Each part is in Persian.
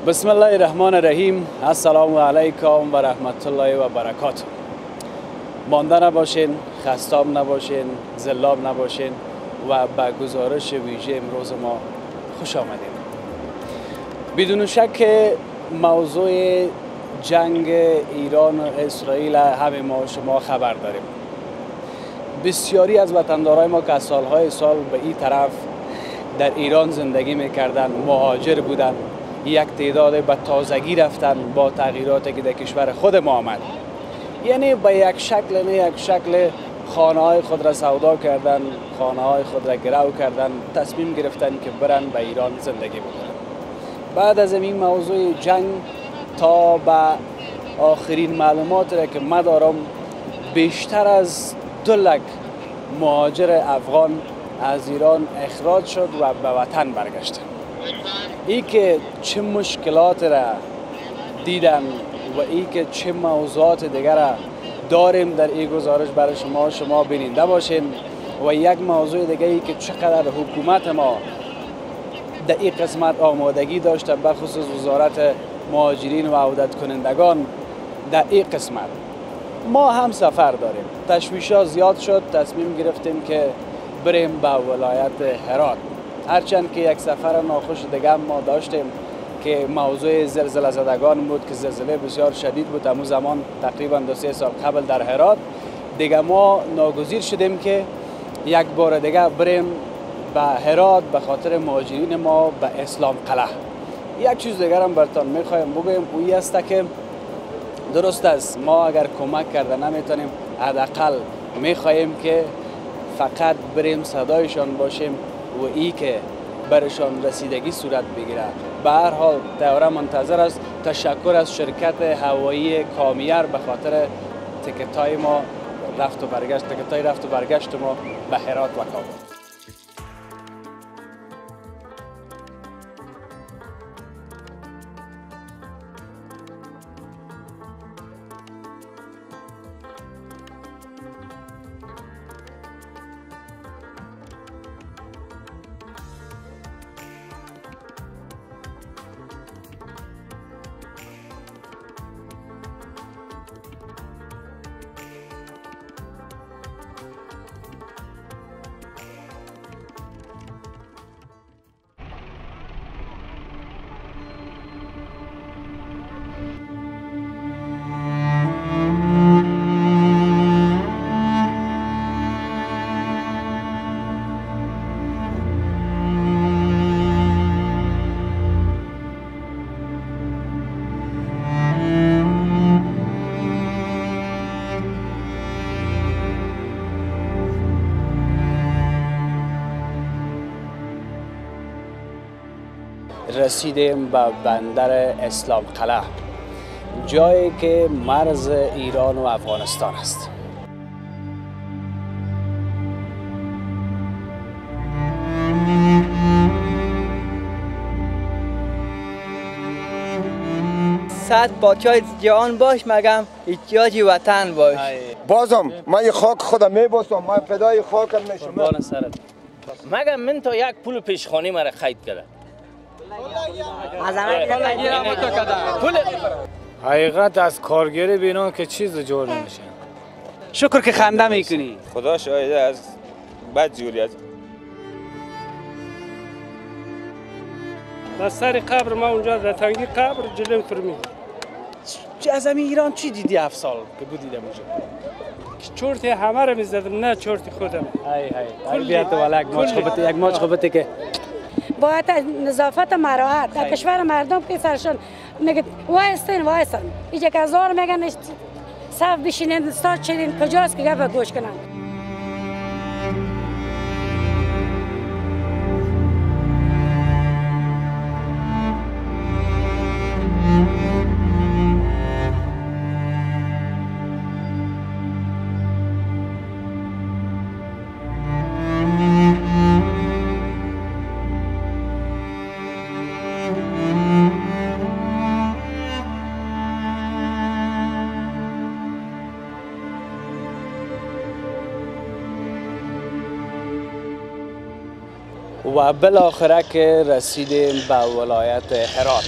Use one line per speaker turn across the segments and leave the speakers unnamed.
بسم الله الرحمن الرحیم. السلام علیکم و رحمت الله و برکاته. مانده نباشین، خستام نباشین، زلاب نباشین و به گزارش ویژه امروز ما خوش آمدید. بدون شک موضوع جنگ ایران و اسرائیل همه ما شما خبر داریم. بسیاری از وطندارای ما که سالهای سال به این طرف در ایران زندگی میکردن مهاجر بودن، یک تعداد به تازگی رفتن با تغییراتی که در کشور خود ما آمد. یعنی به یک شکل نه یک شکل خانه های خود را سودا کردن، خانه های خود را گرو کردن، تصمیم گرفتن که برن به ایران زندگی بکنن. بعد از این موضوع جنگ تا به آخرین معلومات را که ما دارم، بیشتر از 2 لک مهاجر افغان از ایران اخراج شد و به وطن برگشتن. ای که چه مشکلات را دیدن و ای که چه موضوعات دیگر را داریم در این گزارش برای شما بیننده باشین. و یک موضوع دیگه ای که چقدر حکومت ما در این قسمت آمادگی داشته، بخصوص وزارت مهاجرین و عودت کنندگان در این قسمت. ما هم سفر داریم، تشویش‌ها زیاد شد، تصمیم گرفتیم که بریم به ولایت هرات. هرچند که یک سفر ناخوش دیگه ما داشتیم که موضوع زلزله زدگان بود که زلزله بسیار شدید بود همون زمان، تقریبا 2-3 سال قبل در هرات. دیگه ما ناگزیر شدیم که یک بار دیگه بریم به هرات به خاطر مهاجرین ما به اسلام قلعه. یک چیز دیگر هم براتون میخوایم بگویم، اویی است که درست است ما اگر کمک کرده نمیتونیم، حداقل میخواهیم که فقط بریم صدایشان باشیم و ای که برشان رسیدگی صورت بگیره. به هر حال دوره منتظر است. تشکر از شرکت هوایی کامیر به خاطر تکتای ما رفت و برگشت ما به هرات و کابل. رسیدیم به بندر اسلام قلعه، جایی که مرز ایران و افغانستان است.
صد پادشاه جهان باش مگم احتیاجی وطن باش.
بازم من خاک خودم میبوسم، من فدای خاکم میشم.
مگم من تا یک پول پیشخانی مرا خرید کرد.
حقیقت از کارگری بینون که چیز جور نمیشه.
شکر که خنده میکنی.
خدا شاهده از بد جوری از
سر قبر ما اونجا در تنگی قبر جلو فرمی.
از همین ایران چی دیدی 7 سال که بودی در اونجا؟
چرت همه رو میزدم، نه چرت خودم.
های بیاد والا یک ماچ خوبته که
باید نظافت مراعات در کشور مردم که سرشون نگه وایستین اینجا که هزار میگن صف بشینین استاد چنین کجاست که گفت گوش کنن.
و بالاخره که رسیدیم به ولایت هرات.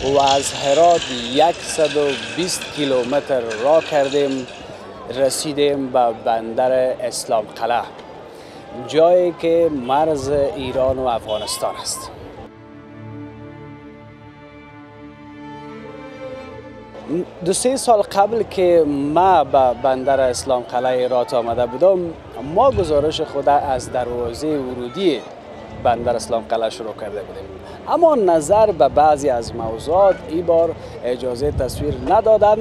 و از هرات 120 کیلومتر راه کردیم، رسیدیم به بندر اسلام قلعه، جایی که مرز ایران و افغانستان است. دو سه سال قبل که ما به بندر اسلام قلعه هرات آمده بودم، ما گزارش خود از دروازه ورودی بندر اسلام قلعه شروع کرده بودیم، اما نظر به بعضی از موضوعات این بار اجازه تصویر ندادن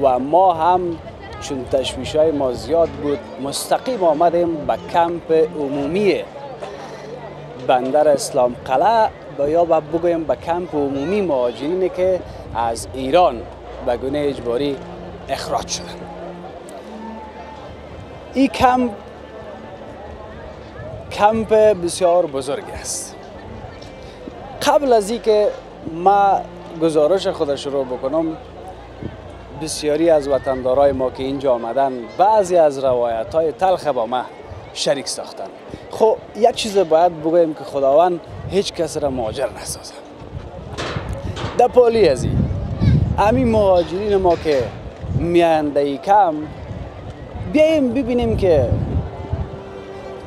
و ما هم چون تشویش‌های ما زیاد بود مستقیم آمدیم به کمپ عمومی بندر اسلام قلعه یا بگویم به کمپ عمومی مهاجرینی که از ایران به گونه اجباری اخراج شدند. این کمپ بسیار بزرگ است. قبل از اینکه ما گزارش خود شروع بکنم، بسیاری از وطندارای ما که اینجا آمدن بعضی از روایت‌های تلخ با ما شریک ساختن. خب یک چیز باید بگویم که خداوند هیچ کس را مهاجر نسازه. در پالی از همین مهاجرین ما که میانده کم، بیاییم ببینیم که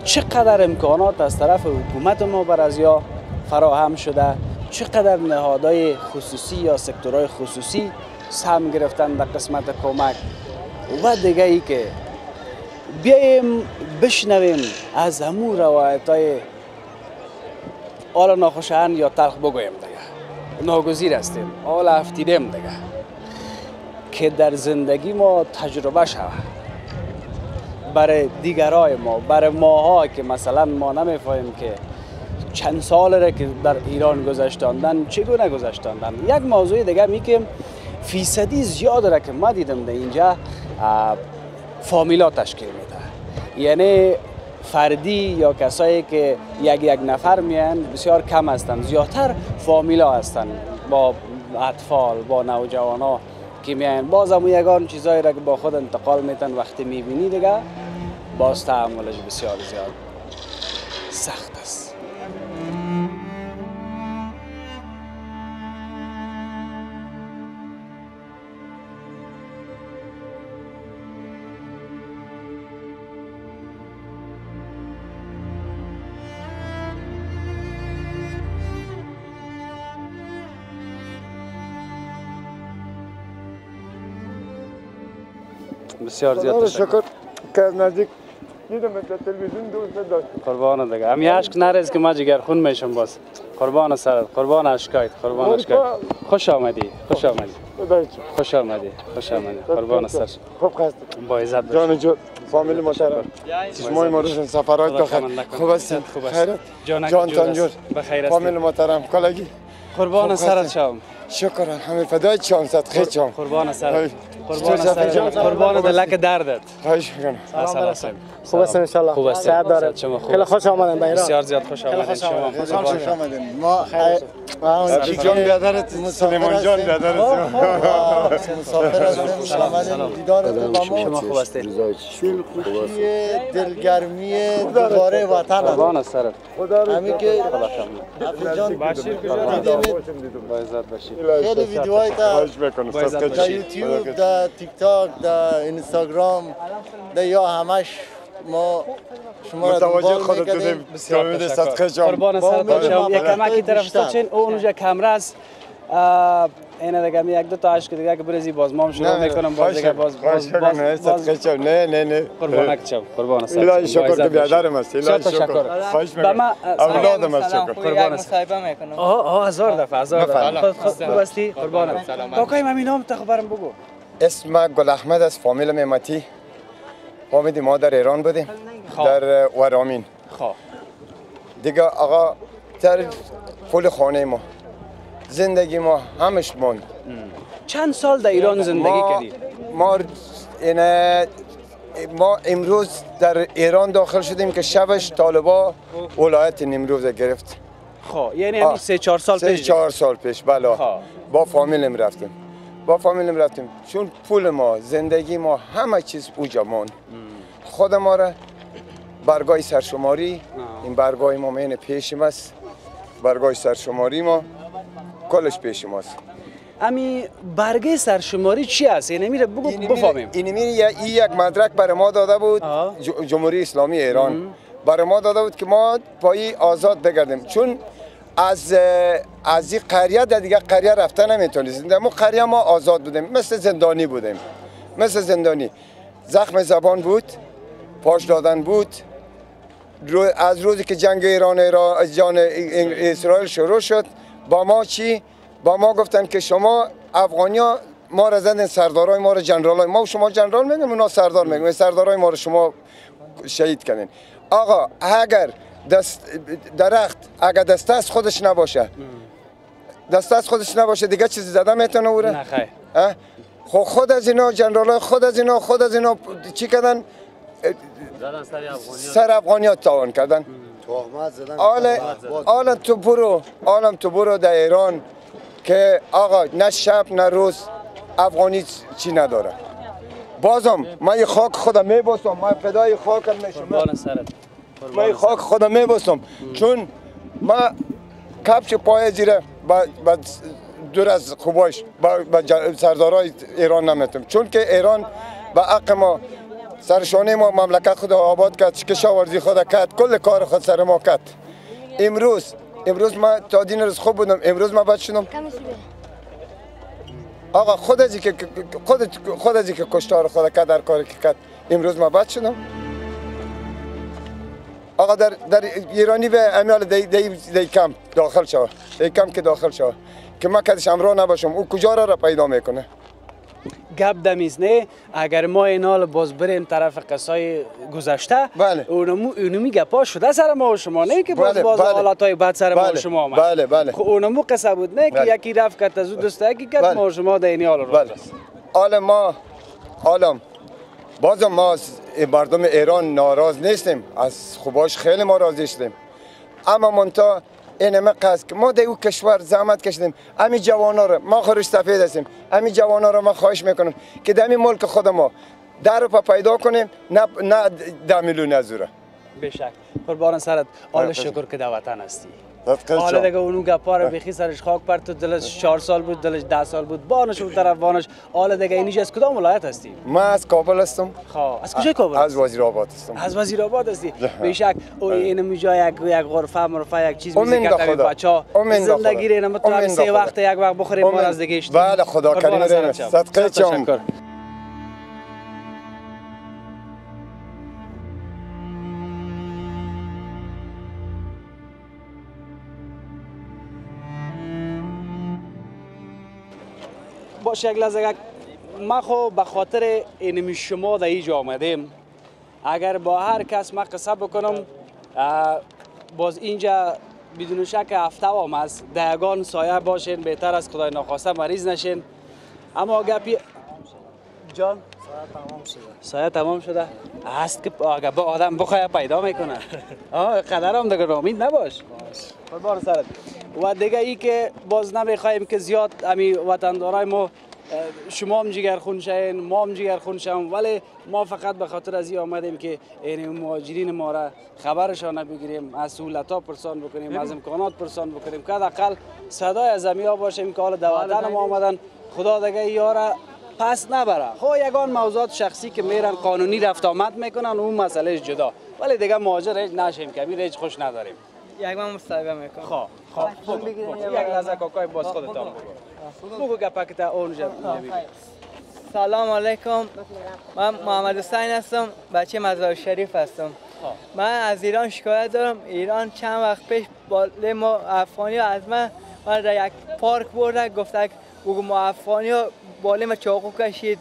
چقدر امکانات از طرف حکومت ما بر ازیا فراهم شده، چقدر نهادهای خصوصی یا سکتورهای خصوصی سهم گرفتن در قسمت کمک و دیگه ای که بیاییم بشنویم از همون روایت‌های حالا ناخوشایند یا تلخ بگویم دیگه، ناگزیر هستیم، حالا افتیدیم دیگه، که در زندگی ما تجربه شود برای دیگرای ما، برای ماها که مثلا ما نمیفهمیم که چند سال را که در ایران گذشتاندن چگونه گذشتاندن. یک موضوع دیگه می که فیصدی زیاد را که ما دیدم در اینجا فامیلا تشکیل میده، یعنی فردی یا کسایی که یک نفر میان بسیار کم هستند، زیادتر فامیلا هستند با اطفال، با نوجوانان که میان. باز هم یگان چیزایی را که با خود انتقال میتن وقتی میبینی دیگه باز تحملش بسیار زیاد سخت است. بسیار زیاد
شکر که از نزدیک دیدم در تلویزیون دوست داشت.
قربان دیگه همی عشق نریز که ما جگر خون میشم باز. قربان سرت، قربان اشکایت، قربان اشکایت. خوش آمدی، خوش آمدی. خوش آمدی، خوش آمدی. قربان سر.
خوب خست.
با عزت باش.
جان جو فامیل محترم. شما ما روشن سفرات داخل. خوب است. خیرت. جان تنجور.
بخیر است.
فامیل محترم کلاگی.
قربان سرت شام.
شکر همه فدای چانست خیلی چام.
قربان سرت. قربان سرت. قربان دلک دردت.
خواهش میکنم.
سلام.
خوب است ان شاء الله.
خوب است.
سعادت داره. خیلی خوش آمدین به ایران.
بسیار زیاد خوش آمدید شما.
خوش آمدید. ما جان بیادرت سلیمان جان بیادرت مسافر هستیم. سلام دیدارت با ما.
شما خوب هستید.
دلخوشی دلگرمی دوباره وطن.
قربان سرت.
همین که جان دیدیم
با عزت باشید.
خیلی ویدیوهای در یوتیوب، در تیک تاک، در اینستاگرام، در یا همش ما شما را دنبال میکنیم.
بسیار تشکر. قربان سرت باشم. یک کمکی طرف چین اونجا کمره است. اینا دیگه یک دو تا عشق دیگه که بریزی باز ما شروع میکنم باز دیگه باز
نه
قربانک چم قربان سرت.
الهی شکر که بیادرم است. الهی شکر. خواهش میکنم. اولادم است شکر.
قربان مصاحبه میکنم.
هزار دفعه. خوب هستی قربانم. کاکای من نام تا خبرم بگو.
اسم گل احمد است، فامیل میمتی. فامیل ما در ایران بودیم، در ورامین. دیگه آقا در پول خانه ما زندگی ما همش موند.
چند سال در ایران زندگی کردی؟
ما امروز در ایران داخل شدیم که شبش طالبا ولایت نیمروز گرفت.
یعنی همین 3-4 سال پیش.
3-4 سال پیش بله. با فامیلم رفتیم. چون پول ما، زندگی ما، همه چیز اوجا موند. خود ما را برگاه سرشماری، این برگاه ما مین پیش ماست. برگاه سرشماری ما کلش پیش ماست.
امی برگه سرشماری چی است؟ یعنی میره بگو بفهمیم.
این یک مدرک برای ما داده بود جمهوری اسلامی ایران. برای ما داده بود که ما پایی آزاد بگردیم، چون از این قریه در دیگه قریه رفته نمیتونیم. در ما قریه ما آزاد بودیم، مثل زندانی بودیم، مثل زندانی. زخم زبان بود، پاش دادن بود. از روزی که جنگ ایران اسرائیل شروع شد، با ما چی؟ با ما گفتن که شما افغانیا ما را زدن، سردارای ما را جنرالای ما، شما جنرال میگن اونا سردار میگن، سردارای ما را شما شهید کردین. آقا اگر درخت اگر دسته از خودش نباشه، دسته از خودش نباشه دیگه چیزی زده میتونه اوره؟
نه خیر.
خود از اینا جنرالای خود از اینا چی کردن؟ سر افغانیات تاوان کردن. حالا تو برو در ایران که آقا نه شب نه روز افغانی چی نداره. بازم من یه خاک خودم میبوسم، من فدای خاکم میشم، من خاک خودم میبوسم، چون من کفش پای زیره دور از خوباش با سردارای ایران نمیتونم، چون که ایران به حق ما سرشانه ما مملکت خود آباد کرد، کشاورزی خود کرد، کل کار خود سر ما کرد. امروز ما تا دین روز خوب بودم، امروز ما بد شدم. آقا خود از که کشتار خود کرد، در کاری که کرد، امروز ما بد شدم. آقا در ایرانی به امیال دی کم داخل شود، دی کم که داخل شود که ما کدش امرا نباشم، او کجا را پیدا میکنه؟
گپ دمیز نه. اگر ما اینال باز بریم طرف قصای گذشته، اونمی گپا شده سر ما و شما، نه که باز حالاتای بد سر ما و شما آمد.
بله.
خب اونمو قصه بود نه که یکی رفت کرد از اون دوسته یکی کرد ما و شما در این حال رو راست.
بازم ما از مردم ایران ناراض نیستیم، از خوباش خیلی ما راضی شدیم، اما منتها اینمه قصد که ما در او کشور زحمت کشیدیم. امی جوانا رو ما خورش سفید هستیم، امی جوانا رو ما خواهش میکنم که در ملک خود ما در پا پیدا کنیم، نه 10 میلیون ازوره.
بشک. قربان سرت. حال شکر که در وطن هستی. حالا دیگه اونو گپا رو بخی سرش خاک پرت، تو دلش 4 سال بود، دلش 10 سال بود، بانش اون طرف بانش. حالا دیگه اینجا از کدام ولایت هستی؟
من از کابل هستم.
از کجای کابل؟
از وزیرآباد هستم.
از وزیرآباد هستی؟ بشک. اینم جای یک غرفه مرفه یک چیز میزی که بچا زندگی رو اینم تو 3 وقت یک وقت بخوریم ما از دیگه اشتیم.
بله خدا کریم رحم. صدقه چم.
باشه یک لحظه ما خو به خاطر اینمی شما در اینجا آمدیم. اگر با هر کس ما قصه بکنم باز اینجا بدون شک هفته هم است، دهگان سایه باشین، بهتر از خدای ناخواسته مریض نشین. اما گپی جان سایه تمام شده است که اگر با آدم بخواه پیدا میکنه. قدر هم دیگه امید نباش. قربان سرت. و دیگه ای که باز نمیخوایم که زیاد امی وطندارای ما شما هم جگرخون شین، ما هم جگرخون شیم، ولی ما فقط به خاطر از این آمدیم که این مهاجرین ما را خبرشان بگیریم، از سهولت‌ها پرسان بکنیم، از امکانات پرسان بکنیم که حداقل صدای از امیا باشیم که حالا در وطن ما آمدن، خدا دیگه یارا پس نبره. خب یگان موضوعات شخصی که میرن قانونی رفت آمد میکنن اون مسئله جدا، ولی دیگه مهاجر هیچ نشیم که هیچ خوش نداریم.
یک من مصاحبه میکنم.
خب یک لحظه کاکای باز خودتان بگو گپک تا اونجا.
سلام علیکم، من محمد حسین هستم، بچه مزار شریف هستم. من از ایران شکایت دارم. ایران چند وقت پیش بالای ما افغانی ها از من در یک پارک برده، گفته بگو ما افغانی ها بالای ما چاقو کشید،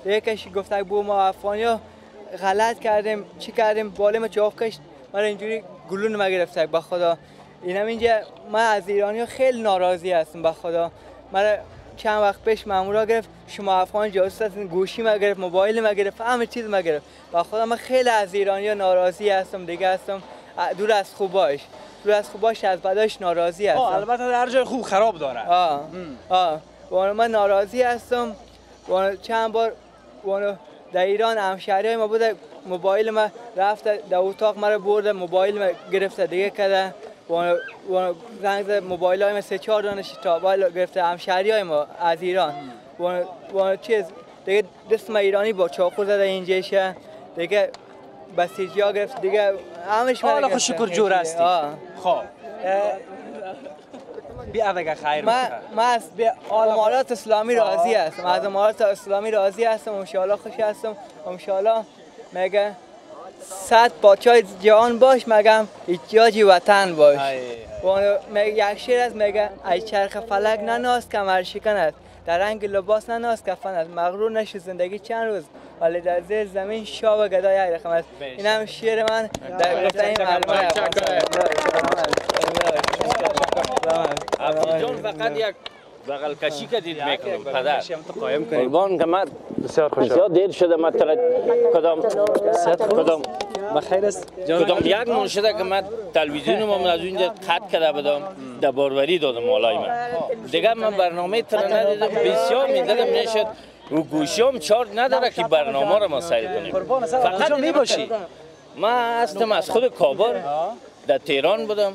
یکیش گفته بگو ما افغانی ها غلط کردیم، چی کردیم، بالای ما چاقو کشید، من اینجوری گلون ما گرفته. به خدا اینم اینجا من از ایرانی ها خیلی ناراضی هستم. به خدا من چند وقت پیش مامورا گرفت شما افغان جاسوس هستین، گوشی ما گرفت، موبایل ما گرفت، همه چیز ما گرفت. به خدا من خیلی از ایرانی ها ناراضی هستم. دیگه هستم دور از خوباش از بداش ناراضی هستم.
البته در هر جای خوب خراب داره.
من ناراضی هستم. چند بار در ایران همشهری ما بوده، موبایل ما رفته در اتاق مرا برده، موبایل ما گرفته دیگه کده. و زنگ زد موبایل های ما 3-4 دانه موبایل گرفته همشهری های ما از ایران و چیز دیگه دست ما ایرانی با چاقو زده اینجاشه دیگه بسیجی ها گرفت دیگه همش ما
حالا شکر جور هستی خب بیا دیگه خیر
ما از امارات اسلامی راضی هستم از امارات اسلامی راضی هستم ان شاء الله خوش هستم ان شاء الله میگه 100 بادشاه جهان باش مگم احتیاجی وطن باش و میگه یک شعر است میگه ای چرخ فلک نناست کمر شکن است در رنگ لباس نناست کفن است مغرور نشو زندگی چند روز ولی در زیر زمین شاه و گدا یک رقم است این هم شعر من در گفتن این معلومه
جان فقط یک بغل کشی کردید میکنم پدر قربان که من بسیار دیر شده من کدام
بخیر است
کدام یک منشده که من تلویزیون ما از اونجا قطع کرده بودم در باروری دادم مالای من دیگه من برنامه تر ندیدم بسیار میدلم نشد و گوشیام چارج نداره که برنامه را ما سیر کنیم
فقط می باشی
من هستم از خود کابل در تهران بودم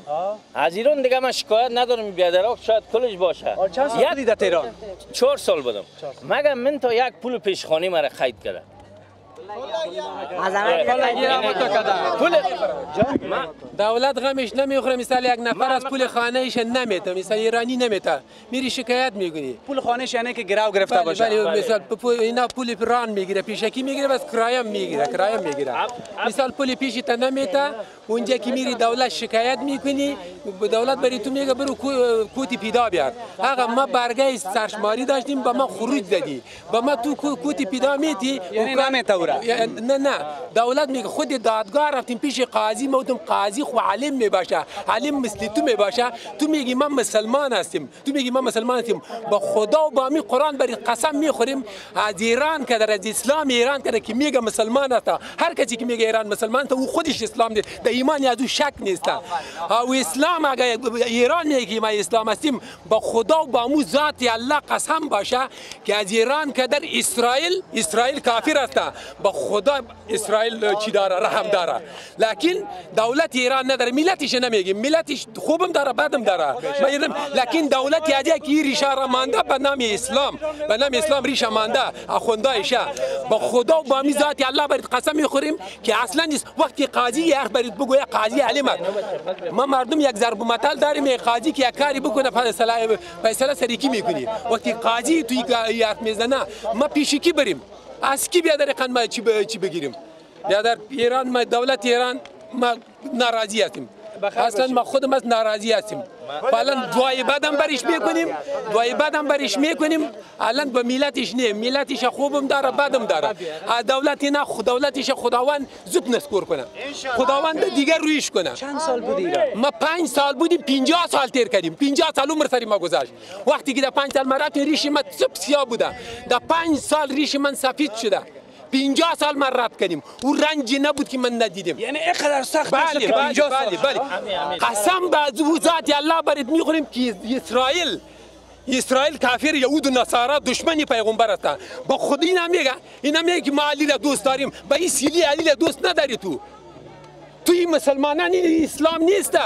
از ایران دیگه من شکایت ندارم بیادراک شاید کلش باشه
چند سال بودی در تهران
4 سال بودم مگم من تا یک پول پیشخانی مرا خرید کرده
دولت غمش نمیخوره مثال یک نفر از پول خانهش نمیته مثال ایرانی نمیته میری شکایت میکنی
پول خانهش یعنی که گرو گرفته باشه
بله مثال اینا پول ران میگیره پیشکی میگیره بس کرایم میگیره مثال پول پیشت نمیته اونجا که میری دولت شکایت میکنی دولت بری تو میگه برو کوتی پیدا بیار آقا ما برگه سرشماری داشتیم با ما خروج دادی با ما تو کوتی پیدا میتی
نمیته
نه دولت میگه خود دادگاه رفتیم پیش قاضی مودم قاضی خو عالم میباشه عالم مثل تو میباشه تو میگی من مسلمان هستم با خدا و با می قرآن بری قسم میخوریم از ایران که در از اسلام ایران که میگه مسلمان است هر کسی که میگه ایران مسلمان است او خودش اسلام نیست در ایمان از او شک نیست او اسلام اگه ایران میگه ما اسلام هستیم با خدا و با مو ذات الله قسم باشه که از ایران که در اسرائیل کافر است با خدا اسرائیل چی داره رحم داره لکن دولت ایران نداره ملتش نمیگه ملتش خوبم داره بدم داره لکن دولت یادی که ریشه را مانده به نام اسلام ریشه مانده اخوندایشه با خدا و با ذات الله برید قسم میخوریم که اصلا نیست وقتی قاضی یک برید بگویا قاضی علمت ما مردم یک ضرب المثل داریم یک قاضی که یک کاری بکنه فیصله سریکی میکنی وقتی قاضی توی حرف میزنه ما پیش کی بریم از کی بیادر رقم ما چی بگیریم بیادر ایران ما دولت ایران ما ناراضی هستیم اصلا ما خودم از ناراضی هستیم فعلا دعای بدم برش میکنیم الان به ملتش نه ملتش خوبم داره بدم داره دولت نه دولتش خداوند زود نسکور کنه خداوند دیگر رویش کنه
چند سال بودی ایران
ما 5 سال بودیم 50 سال تیر کردیم 50 سال عمر سری ما گذشت وقتی که در 5 سال ما رفتیم ریش ما سیاه بوده در 5 سال ریش من سفید شده 50 سال من رد کردیم او رنجی نبود که من ندیدم
یعنی اینقدر سخت
بله قسم به ذات الله برید میخوریم که اسرائیل کافر یهود و نصارا دشمنی پیغمبر هستند با خود اینا میگه که ما علی را دوست داریم با این سیلی علی را دوست نداری توی مسلمانان اسلام نیست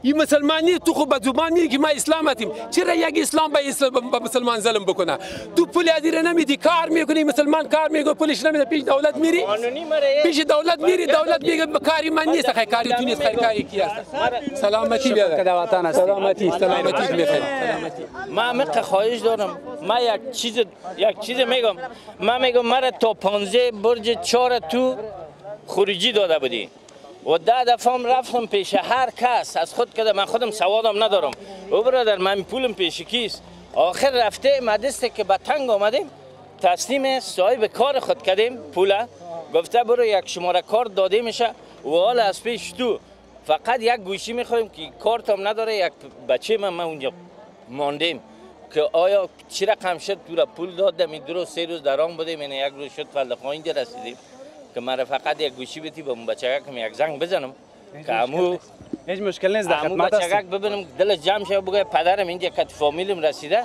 این مسلمانی تو خوب به زبان میگی که ما اسلام هستیم چرا یک اسلام به مسلمان ظلم بکنه تو پول از ایران نمیدی کار میکنی مسلمان کار میگه پولش نمیده پیش دولت میری دولت میگه کاری من نیست خیر کاری تو نیست خیر کاری کی است سلامتی بیاد سلامتی بخیر
من خواهش دارم من یک چیز میگم مرا تا 15 برج 4 تو خروجی داده بودی و 10 دفعه رفتم پیش هر کس از خود کده من خودم سوادم ندارم او برادر من پولم پیش کیست آخر رفته مدرسه که به تنگ آمدیم تسلیم صاحب کار خود کردیم پوله گفته برو یک شماره کار داده میشه و حالا از پیش تو فقط یک گوشی میخوایم که کارتم نداره یک بچه من اونجا ماندیم که آیا چی رقم شد تو را پول دادم این 2 3 روز درام بودیم این یک روز شد فلخواه اینجا رسیدیم که من فقط یک گوشی بیتی با اون بچه که یک زنگ بزنم که امو
هیچ مشکل نیست در خدمت هستیم
بچه ببینم دل جمع شه بگه پدرم اینجا که فامیلم رسیده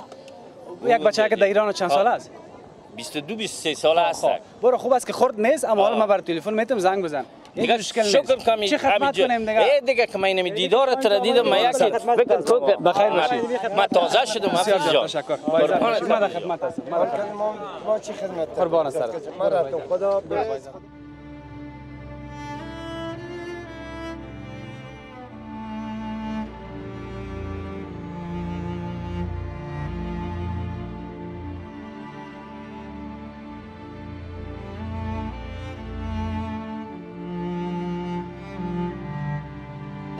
یک بچه که در ایران چند ساله است
22 23 ساله است
برو خوب است که خورد نیست اما حالا من بر تلفن میتونم زنگ بزن
دیگه شکر کمی
چه خدمت کنیم دیگه؟
دیگه که من دیدار تر دیدم ما یکی فکر تو
بخیر باشید.
ما تازه شدم حافظ جان.
تشکر. ما در خدمت هستم.
ما چی خدمت
قربان سرت.
ما رفتم خدا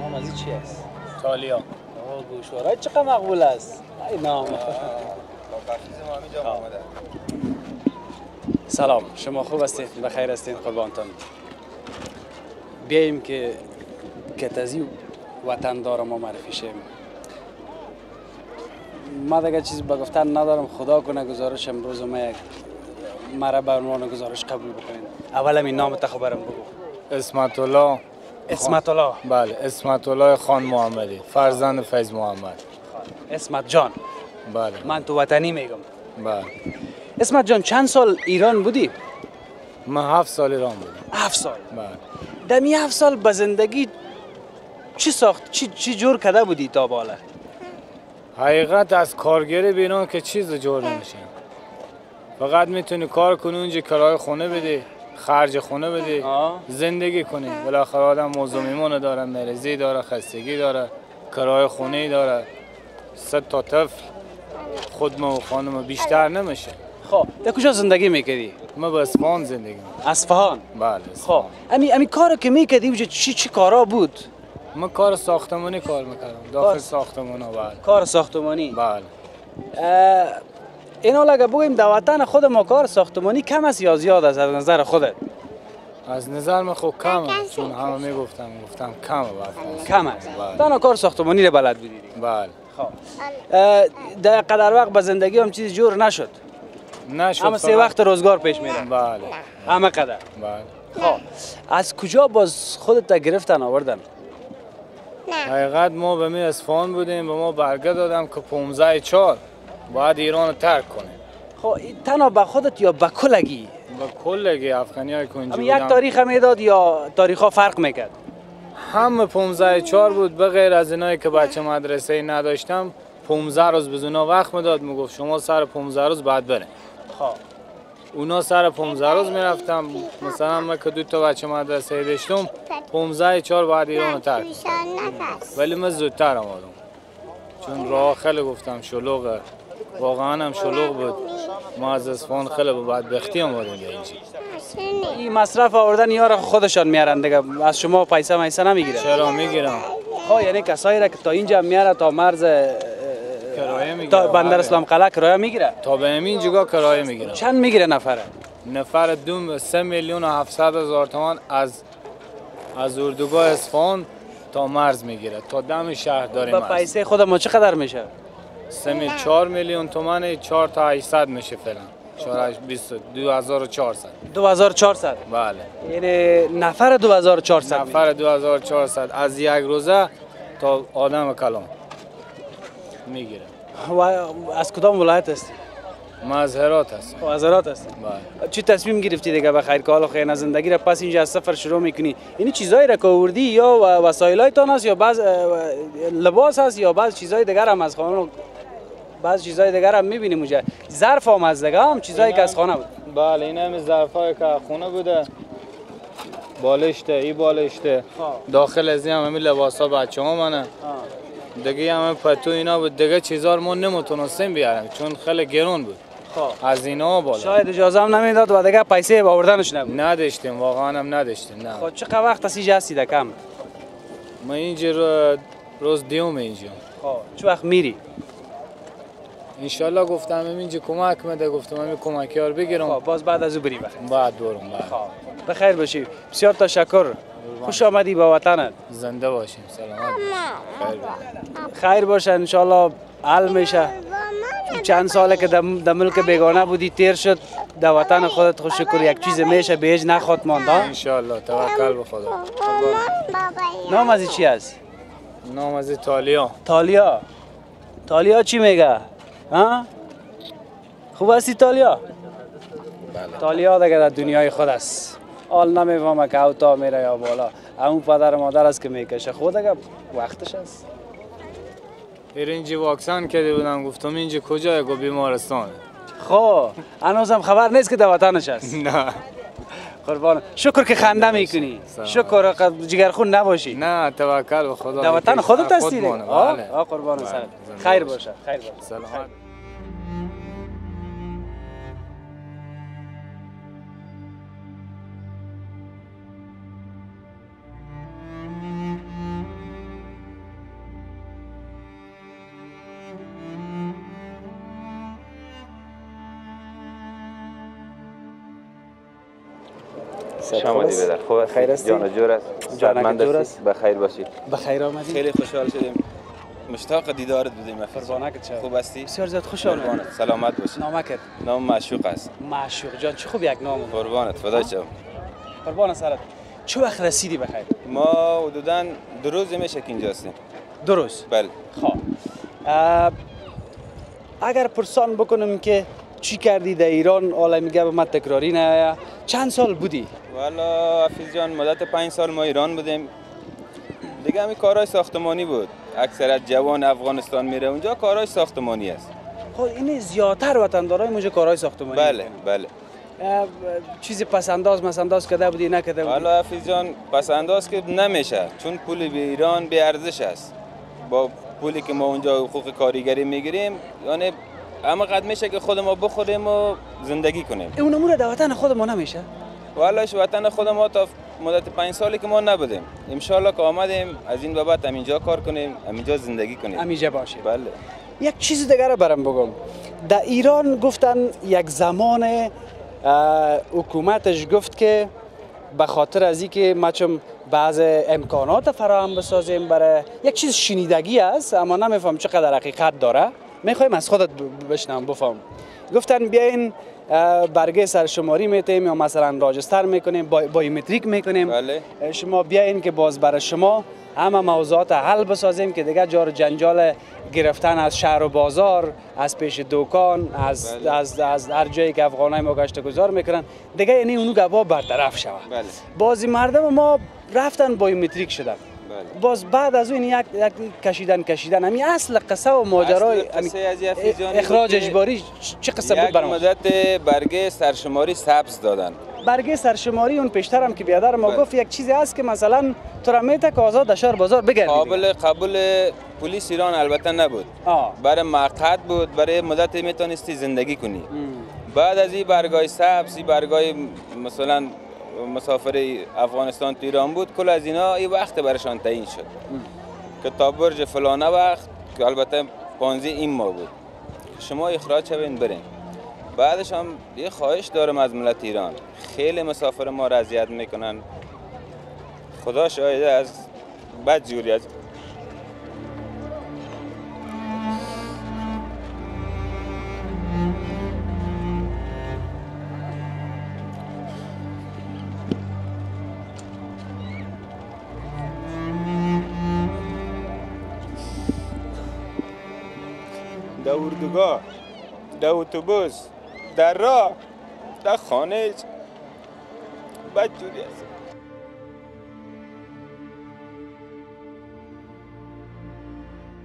نام از چی است؟
تالیا.
گوشوارای چقدر مقبول است. ای نام. سلام، شما خوب هستید؟ بخیر هستید؟ قربانتان. بیاییم که کتازی وطن دار ما معرفی شیم. ما دیگه چیزی به گفتن ندارم. خدا کنه گزارش امروز ما یک مرا به عنوان گزارش قبول بکنید. اول همین نامت خبرم بگو.
اسمت الله.
اسمت الله.
بله، اسمت الله خان محمدی، فرزند فیض محمد.
اسمت جان.
بله.
من تو وطنی میگم.
بله.
اسمت جان چند سال ایران بودی؟
من 7 سال ایران بودم.
7 سال.
بله.
دمی 7 سال به زندگی چی ساخت؟ چی جور کرده بودی تا بالا؟
حقیقت از کارگری بیرون که چیز جور نمیشه. فقط میتونی کار کنی، اونجا کرایه خونه بدی، خرج خونه بدی، زندگی کنی. بالاخره آدم موضوع میمونه داره، مریضی داره، خستگی داره، کرایه خونه داره، 100 تا طفل، خودم و خانم بیشتر نمیشه.
خب در کجا زندگی میکردی؟
ما به اصفهان زندگی میکردم.
اصفهان؟
بله.
خب امی کارو که میکردی چی کارا بود؟
من کار ساختمانی کار میکردم، داخل ساختمان ها. بله.
کار ساختمانی؟
بله.
اینا لگه بگویم در وطن خود ما کار ساختمانی کم است یا زیاد است از نظر خودت؟
از نظر من خوب کمه، چون همه میگفتم کمه.
کم است؟ تنها کار ساختمانی رو بلد بودی؟
بله.
خب در قدر وقت به زندگی هم چیز جور نشد؟
نشد.
همه 3 وقت روزگار پیش میره؟
بله.
همه قدر؟
بله.
خب از کجا باز خودت گرفتن آوردن؟
حقیقت ما به می اصفهان بودیم، به ما برگه دادم که 15/4 باید ایران رو ترک کنیم.
خب تنها به خودت یا به کلگی؟
به کلگی افغانی های کنجی بودم.
یک تاریخ میداد یا تاریخ ها فرق میکرد؟
همه 15/4 بود، به غیر از اینایی که بچه مدرسه ای نداشتم 15 روز بزونا وقت میداد، میگفت شما سر 15 روز بعد برین.
خب
اونا سر 15 روز میرفتم. مثلا من که 2 تا بچه مدرسه ای داشتم 15/4 بعد ایران رو ترک کنم. ولی من زودتر آمدم چون راه خیلی گفتم شلوغه، واقعا هم شلوغ بود. ما از اصفهان خیلی با بدبختی آمدیم اینجا.
این مصرف آوردن یارا خودشان میارن دیگه، از شما پیسه نمیگیرن؟
چرا میگیرم؟
خب یعنی کسایی را که تا اینجا میاره تا مرز
کرایه میگیره،
تا بندر اسلام قلعه کرایه میگیره؟
تا به همین جگا کرایه میگیرن.
چند میگیره نفره؟
نفر 3,700,000 تومان از اردوگاه اصفهان تا مرز میگیره، تا دم شهرداری مرز.
با پیسه خود ما چقدر میشه؟
4 میلیون تومان، 4 تا 800 میشه فعلا. 2400.
2400؟
بله.
یعنی نفر 2400؟
نفر 2400 از یک روزه تا آدم کلام میگیره.
و از کدام ولایت هستی؟
ما از هرات هستم.
از هرات هستی؟
بله.
چی تصمیم گرفتی دیگه به خیر کال و خیر زندگی را پس اینجا از سفر شروع میکنی؟ یعنی چیزایی را که آوردی یا وسایلایتان است یا بعض لباس است یا بعض چیزای دیگر هم از خانه، بعض چیزای دیگر هم میبینیم اونجا، ظرف هم از دیگه هم چیزایی که از خانه بود؟
بله این هم ظرفای که خونه بوده، بالشته، ای بالشته، داخل از این همه لباسا بچه‌ها منه، دیگه همه پتو اینا بود، دیگه چیزا رو ما نمیتونستیم بیاریم چون خیلی گرون بود. از اینا بالا
شاید اجازه هم نمیداد و دیگه پیسه آوردنش نبود.
نداشتیم، واقعا هم نداشتیم. نه.
خب چقدر وقت از اینجا هستی کم؟
ما اینجا روز دیوم اینجا.
خب چه وقت میری؟
انشالله گفتم اینجا کمک میده، گفتم همین کمکی ها رو بگیرم.
خب باز بعد از او بری
بعد برم.
خب بخیر باشی. بسیار تشکر. خوش آمدی به وطنت.
زنده باشیم. سلامت.
خیر باشه انشالله حل میشه. چند ساله که در ملک بیگانه بودی تیر شد، در وطن خودت خوش شکر یک چیز میشه بهش نخواد ماند.
انشالله توکل به خدا.
نام از چی است؟
نام از تالیا.
تالیا. تالیا چی میگه؟ ها؟ خوب هستی تالیا؟
بله.
تالیا دیگه در دنیای خود است. حال نمیفهمه که اوتا میره یا بالا. همون پدر مادر است که میکشه. خود اگه وقتش است.
اینجا واکسن کرده بودم گفتم اینجا کجا گو بیمارستان.
خب هنوزم خبر نیست که در وطنش است.
نه.
قربان شکر که خنده میکنی. شکر جگرخون نباشی.
نه توکل به خدا.
در وطن خودت هستی.
بله.
قربان سرت. خیر باشه. خیر باشه.
سلامت.
شما دی بدر خوب است.
خیر است.
جان جور است.
جان جور است.
بخیر باشید.
بخیر آمدید.
خیلی خوشحال شدیم. مشتاق دیدارت بودیم.
قربانک چه.
خوب هستی؟
بسیار زیاد خوشحال.
سلامت باشی.
نامکت.
نام معشوق است.
معشوق جان چه خوب یک نام.
قربانت فدای شم.
قربان سرت. چه وقت رسیدی بخیر؟
ما حدوداً 2 روز میشه که اینجا هستیم.
2 روز.
بله.
خب. اگر پرسان بکنم که چی کردی در ایران حالا میگه به من تکراری نه چند سال بودی؟
والا حفیظ جان مدت 5 سال ما ایران بودیم. دیگه همین کارهای ساختمانی بود. اکثریت جوان افغانستان میره اونجا کارهای ساختمانی است.
خب این زیادتر وطندارای اونجا کارهای ساختمانی.
بله بله.
چیزی پسنداز کرده بودی نکرده بودی؟
والا حفیظ جان پسنداز که نمیشه چون پول به ایران به ارزش است. با پولی که ما اونجا حقوق کارگری میگیریم یعنی اما قد میشه که خود ما بخوریم و زندگی کنیم.
اون امور در وطن خود ما نمیشه؟
والا وطن خود ما تا مدت 5 سالی که ما نبودیم. ان شاءالله که آمدیم از این به بعد همینجا کار کنیم، همینجا زندگی کنیم.
همینجا باشیم.
بله.
یک چیز دیگه رو برام بگم. در ایران گفتن یک زمان حکومتش گفت که به خاطر از اینکه ما چون بعض امکانات فراهم بسازیم برای یک چیز شنیدگی است اما نمیفهم چقدر حقیقت داره. میخوایم از خودت بشنوم بفهم. گفتن بیاین برگه سرشماری میتیم یا مثلا راجستر میکنیم بایومتریک میکنیم.
بله.
شما بیاین که باز برای شما همه موضوعات حل بسازیم که دیگه جار جنجال گرفتن از شهر و بازار از پیش دکان از هر جایی که افغانای ما گشت گذار میکنن دیگه یعنی اونو گوا برطرف شود.
بله.
بازی مردم ما رفتن بایومتریک شدن.
بله.
باز بعد از اون یک کشیدن همین اصل قصه و ماجرای اخراج اجباری چه قصه بود برام؟
یک مدت برگه سرشماری سبز دادن.
برگه سرشماری اون پیشترم که بیادر ما گفت یک چیزی هست که مثلا تو را میته که آزاد در شهر بازار بگردی.
قابل قبول پلیس ایران البته نبود. برای مقطع بود، برای مدت میتونستی زندگی کنی. بعد از این برگای سبز، برگای مثلا مسافر افغانستان تو ایران بود، کل از اینا این وقت برشان تعیین شد که تا برج فلانه وقت که البته 15 این ماه بود شما اخراج شوین برین. بعدش هم یه خواهش دارم از ملت ایران، خیلی مسافر ما را اذیت میکنن، خدا شاهده از بد جوری از در اردوگاه، در اتوبوس، در راه، در خانه بد جوری است.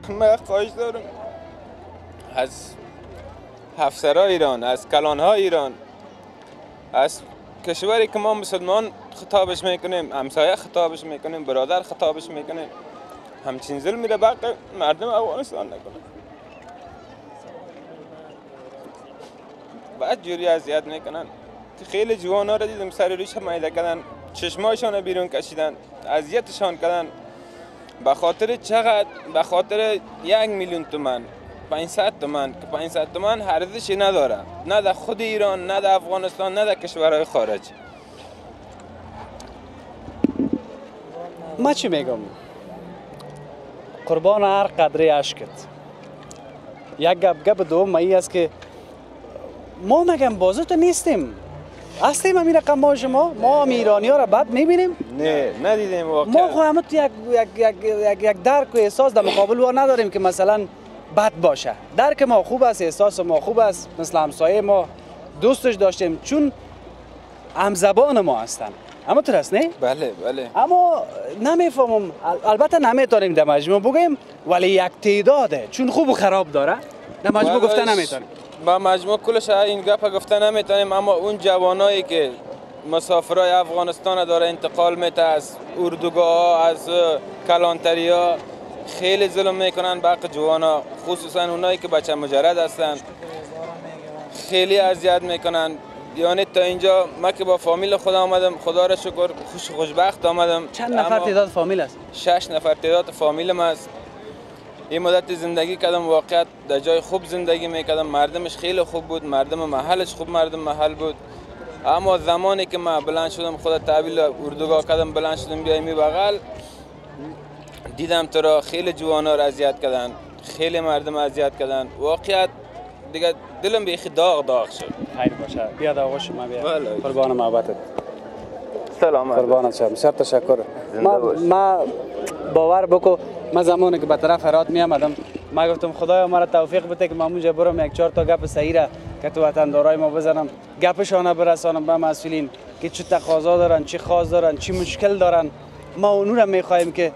من خواهش دارم از افسرهای ایران، از کلانهای ایران، از کشوری که ما مسلمان خطابش میکنیم، همسایه خطابش میکنیم، برادر خطابش میکنیم، همچین ظلمی را باقی مردم افغانستان نکنه. بعد جوری اذیت میکنن که خیلی جوان ها را دیدم سر روش مایده کردن، چشمایشان بیرون کشیدن، اذیتشان کردن. به خاطر چقدر؟ به خاطر 1,000,000 تومان، 500 تومان که 500 تومان ارزشی نداره، نه در خود ایران، نه در افغانستان، نه در کشورهای خارج.
ما چی میگم؟ قربان هر قدری اشکت. یک گپ دوم ای است که ما مگم بازوت نیستیم، هستیم همین رقم ما شما؟ ما هم ایرانی ها را بد میبینیم؟
نه ندیدیم واقعا.
ما خو همه تو یک درک و احساس در مقابل وا نداریم که مثلا بد باشه. درک ما خوب است، احساس ما خوب است، مثل همسایه ما دوستش داشتیم چون همزبان ما هستن. اما تو هست نه؟
بله بله.
اما نمیفهمم، البته نمیتونیم در مجموع بگیم ولی یک تعداده چون خوب و خراب داره در مجموع گفته نمیتونیم.
با مجموع کلش این گپ گفته نمیتونیم، اما اون جوانایی که مسافرای افغانستان داره انتقال میته از اردوگاه، از کلانتریا، خیلی ظلم میکنن به حق جوانا، خصوصا اونایی که بچه مجرد هستن خیلی اذیت میکنن. یعنی تا اینجا ما که با فامیل خود آمدم، خدا را شکر خوشبخت آمدم.
چند نفر تعداد فامیل است؟
6 نفر تعداد فامیلم است. این مدت زندگی کردم، واقعیت در جای خوب زندگی میکردم، مردمش خیلی خوب بود، مردم محلش خوب مردم محل بود. اما زمانی که من بلند شدم، خود تحویل اردوگاه کردم، بلند شدم بیایم بغل، دیدم تو را خیلی جوانا را اذیت کردن، خیلی مردم اذیت کردن. واقعیت دیگه دلم بیخی داغ شد.
خیر باشه، بیاد آقا شما بیا.
قربان
محبتت.
سلام.
قربانت شم. بسیار تشکر. ما باور بکو، من زمانی که به طرف هرات می آمدم، ما گفتم خدایا مرا توفیق بده که من اونجا برم یک 4 تا گپ صحیح را که تو وطندارای ما بزنم، گپشان برسانم به مسئولین که چه تقاضا دارن، چه خواست دارن، چه مشکل دارن. ما اونو را میخوایم که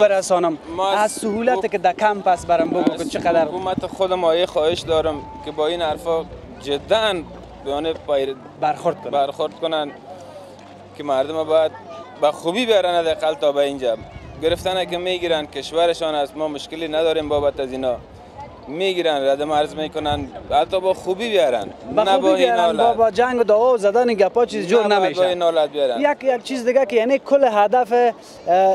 برسانم. از سهولت که در کمپ است برام بگو که چقدر.
حکومت خودم خواهش دارم که با این حرفا جدا بیان برخورد کنن که مردم باید با خوبی بیارن. حداقل تا به اینجا گرفتن که میگیرن، کشورشان است، ما مشکلی نداریم بابت از اینا، میگیرن رد مرز میکنن، حتی با خوبی بیارن،
نه با بیارن. با جنگ و دعوا و زدن گپا چیز جور نمیشه. یک چیز دیگه که یعنی کل هدف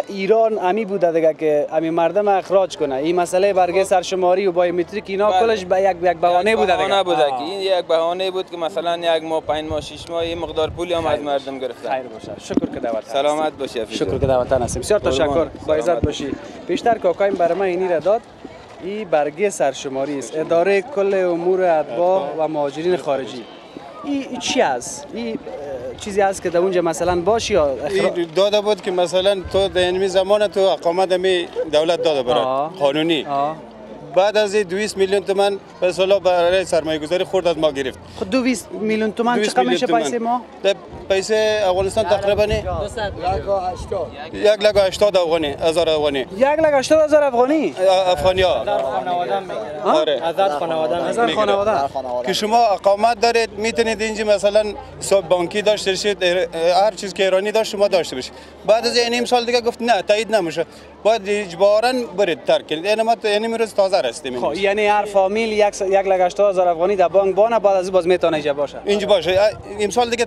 ایران امی بوده دیگه که امی مردم اخراج کنه. این مسئله برگه سرشماری و بایومتریک اینا کلش به یک بهانه بوده دیگه.
که این یک بهانه بود که مثلا 1 ماه 5 ماه 6 ماه این مقدار پولی هم از مردم گرفتن.
خیر باشه. شکر که دعوت
سلامت باشی.
شکر که دعوت هستیم. بسیار تشکر. با عزت باشی. بیشتر کاکایم برای من اینی را داد. این برگه سرشماری است، اداره کل امور اتباع و مهاجرین خارجی. این چی است؟ این چیزی است که در اونجا مثلا باشی یا
داده بود که مثلا تو در این زمان تو اقامت می دولت داده برات قانونی. بعد از 200 میلیون تومان به اصطلاح برای سرمایه گذاری خورد از ما گرفت.
خود 200 میلیون تومان چقدر میشه پیسه ما؟
پیسه افغانستان تقریبا 1,80,000 افغانی، 1000 افغانی.
1,80,000 افغانی؟
افغانیا.
آره. هزار خانواده.
که شما اقامت دارید میتونید اینجا مثلا حساب بانکی داشته باشید، هر چیز که ایرانی داشت شما داشته باشید. بعد از این سال دیگه گفت نه تایید نمیشه، باید اجباراً برید ترک کنید. یعنی ما امروز تازه هستیم.
خب یعنی هر فامیل 1,80,000 افغانی در بانک بانه، بعد از باز میتونه اینجا باشه.
اینجا باشه. امسال دیگه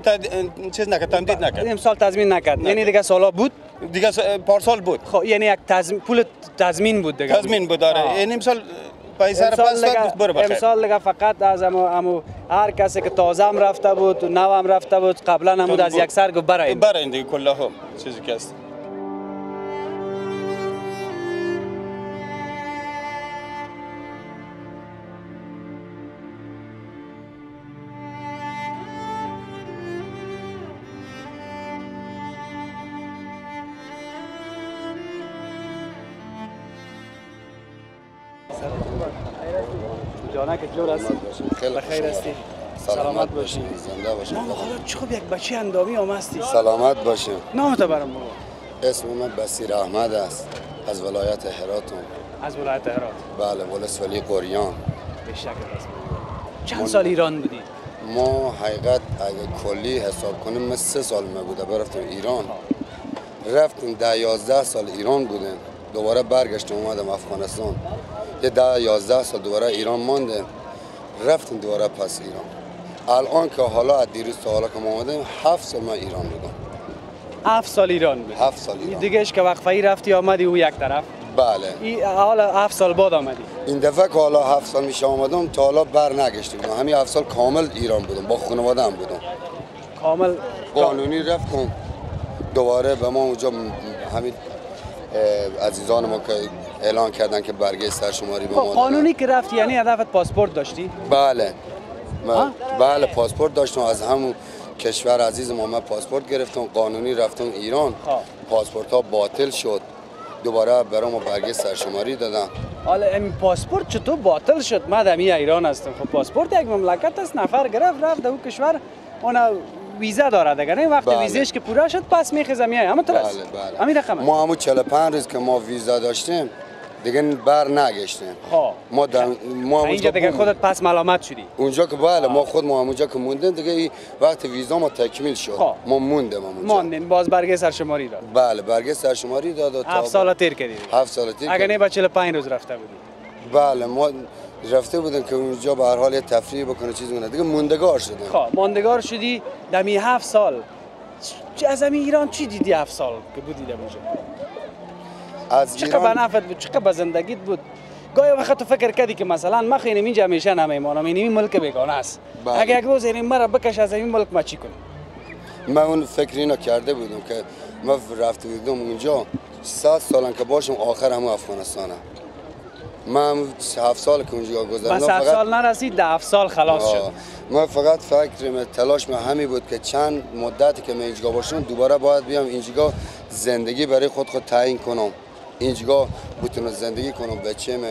چیز نکرد، تمدید نکرد.
امسال تضمین نکرد. یعنی دیگه سالا بود؟
دیگه پارسال بود.
خب یعنی یک پول تضمین بود دیگه.
تضمین بود داره. این امسال پیسه را پس داد بره بخیر.
امسال دیگه فقط از امو هر کسی که تازه هم رفته بود و نو هم رفته بود قبلا هم بود از یک سر گفت برای
دیگه کلا هم چیزی که است.
جانک جور هستی؟ بخیر هستی؟ سلامت باشی.
زنده باشی.
نام خدا چه خوب یک بچه اندامی هم هستی.
سلامت باشی.
نامت برام بگو.
اسم من بصیر احمد است، از ولایت هراتم.
از ولایت هرات؟
بله، ولس ولی قریان.
به شکل است. چند سال ایران بودی؟
ما حقیقت اگه کلی حساب کنیم من 3 سال بوده برفتم ایران. رفتیم 10-11 سال ایران بودیم، دوباره برگشتم اومدم افغانستان. یه 10-11 سال دوباره ایران ماندیم، رفتیم دوباره پس ایران. الان که حالا از دیروز تا حالا که ما اومدیم 7 سال من ایران بودم.
7 سال ایران بودی؟
7 سال ایران.
دیگهش که وقفه ای رفتی آمدی او یک طرف؟
بله.
این حالا 7 سال بعد آمدی؟
این دفعه که حالا 7 سال میشه آمدم تا حالا بر نگشته بودم. همین 7 سال کامل ایران بودم، با خانواده هم بودم.
کامل
قانونی رفتم دوباره به ما اونجا همین عزیزان ما که اعلان کردن که برگه سرشماری به ما
قانونی که رفتی یعنی هدفت پاسپورت داشتی؟
بله. بله پاسپورت داشتم، از همون کشور عزیز ما پاسپورت گرفتم، قانونی رفتم ایران. پاسپورت ها باطل شد، دوباره برام برگه سرشماری دادن.
حالا این پاسپورت چطور باطل شد؟ من در ایران هستم. خب پاسپورت یک مملکت است، نفر گرفت رفت در اون کشور، اون ویزا داره دیگه نه وقتی ویزاش که پورا شد پس میخزه میای همون طور است. همین رقمه.
ما همون 45 روز که ما ویزا داشتیم دیگه بر نگشتیم. ما
اینجا دیگه خودت پس ملامت شدی.
اونجا که بله ما خود ما اونجا که موندیم دیگه وقت ویزا ما تکمیل شد. ما موندیم اونجا.
ماندین باز برگه سرشماری داد.
بله برگه سرشماری داد.
7 سال تیر کردی.
7 سال تیر.
اگه نه با 45 روز رفته بودی.
بله ما رفته بودیم که اونجا به هر حال تفریح بکنه چیزی کنه دیگه موندگار شدیم.
ماندگار شدی دمی 7 سال. از ایران چی دیدی 7 سال که بودی در اونجا؟
از
چقدر به نفعت بود چقدر به زندگیت بود گاهی وقت تو فکر کردی که مثلا ما خیلی اینجا همیشه نمیمونم این ملک بیگانه است اگه یک روز این مرا بکش از این ملک ما چی کنم
من اون فکر اینو کرده بودم که ما رفته بودم اونجا 100 سالن که باشم آخر همون افغانستانه من 7 سال که اونجا گذروندم
بس 7 سال نرسید 7 سال خلاص شد
من فقط فکر تلاش من همین بود که چند مدتی که من اینجا باشم دوباره باید بیام اینجا زندگی برای خود تعیین کنم اینجا بتونه زندگی کنم بچه‌م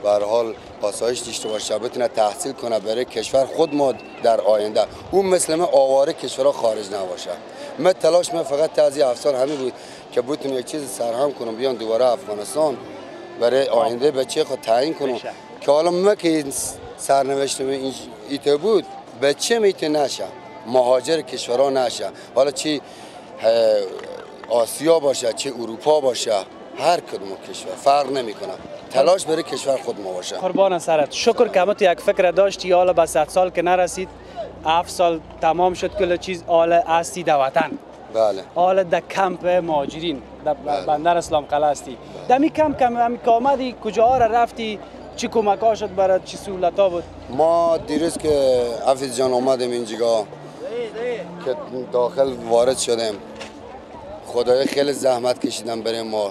به هر حال آسایش داشته باشه بتونه تحصیل کنه برای کشور خود ما در آینده اون مثل من آواره کشورها خارج نباشه من تلاش من فقط از 7 سال همین بود که بتونه یک چیز سرهم کنم بیان دوباره افغانستان برای آینده بچه خود تعیین کنم که حالا من که سرنوشت ایته بود بچه میته نشه مهاجر کشورها نشه حالا چی آسیا باشه چه اروپا باشه هر کدوم کشور فرق نمیکنه تلاش برای کشور خود ما باشه
قربان سرت شکر که تو یک فکر داشتی حالا به 100 سال که نرسید 7 سال تمام شد کل چیز آل هستی در وطن
بله
آل در کمپ مهاجرین در بندر اسلام قلعه هستی دمی کمپ همی که آمدی کجا را رفتی چی کمک ها شد برای چی سهولت ها بود
ما دیروز که حفیظ جان آمدیم اینجا که داخل وارد شدیم خدای خیلی زحمت کشیدم بریم ما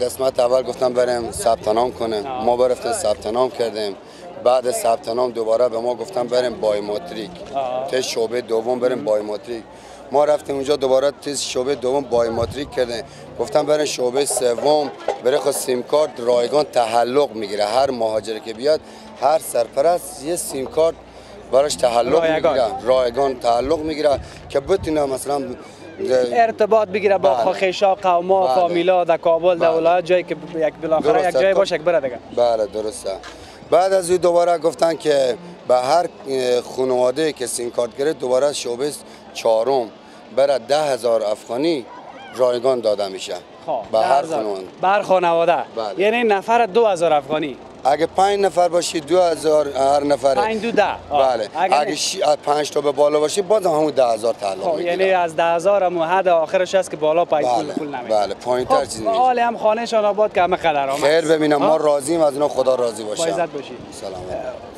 قسمت اول گفتم بریم ثبت نام کنیم ما برفتیم ثبت نام کردیم بعد ثبت نام دوباره به ما گفتم بریم بایومتریک تا شعبه دوم بریم بایومتریک ما رفتیم اونجا دوباره تا شعبه دوم بایومتریک کردیم گفتم بریم شعبه سوم برای خود سیم کارت رایگان تعلق میگیره هر مهاجر که بیاد هر سرپرست یه سیم کارت براش تعلق میگیره رایگان تعلق میگیره که بتونه مثلا
ارتباط بگیره با خویشا قوما فامیلا در کابل در ولایت جایی که یک بالاخره یک جای باشه بره دیگه
بله درسته بعد از این دوباره گفتن که به هر خانواده که سیم کارت گرفت دوباره شعبه چهارم برای 10,000 افغانی رایگان داده میشه به هر خانواده
بر خانواده یعنی نفر 2,000 افغانی
اگه 5 نفر باشی 2,000 هر نفر
5 دو 10
بله اگه 5 تا به بالا باشی باز همون 10,000 تعلق میگیره
یعنی از 10,000 هم حد آخرش هست که بالا پول نمیده
بله پایین تر چیزی نیست
حال هم خانهشان آباد که همه قدر آمد
خیر ببینم ما راضییم از اینا خدا راضی باشه
با عزت باشی
سلام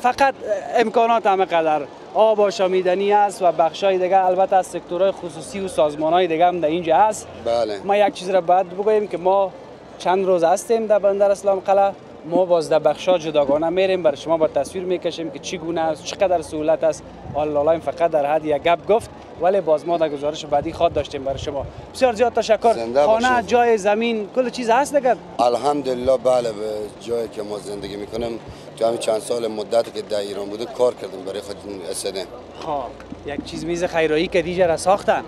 فقط امکانات همه قدر آب آشامیدنی است و بخشای دیگه البته از سکتورهای خصوصی و سازمانهای دیگه هم در اینجا هست
بله
ما یک چیز را باید بگوییم که ما چند روز هستیم در بندر اسلام قلعه ما باز در بخشا جداگانه میریم برای شما با تصویر میکشیم که چی گونه است چقدر سهولت است الله فقط در حد یک گپ گفت ولی باز ما در گزارش بعدی خود داشتیم برای شما بسیار زیاد تشکر خانه جای زمین کل چیز هست دیگه
الحمدلله بله به جایی که ما زندگی میکنیم تو همین چند سال مدتی که در ایران بودیم کار کردیم برای خود اسدیم
یک چیز میز خیرایی که دیگر را ساختن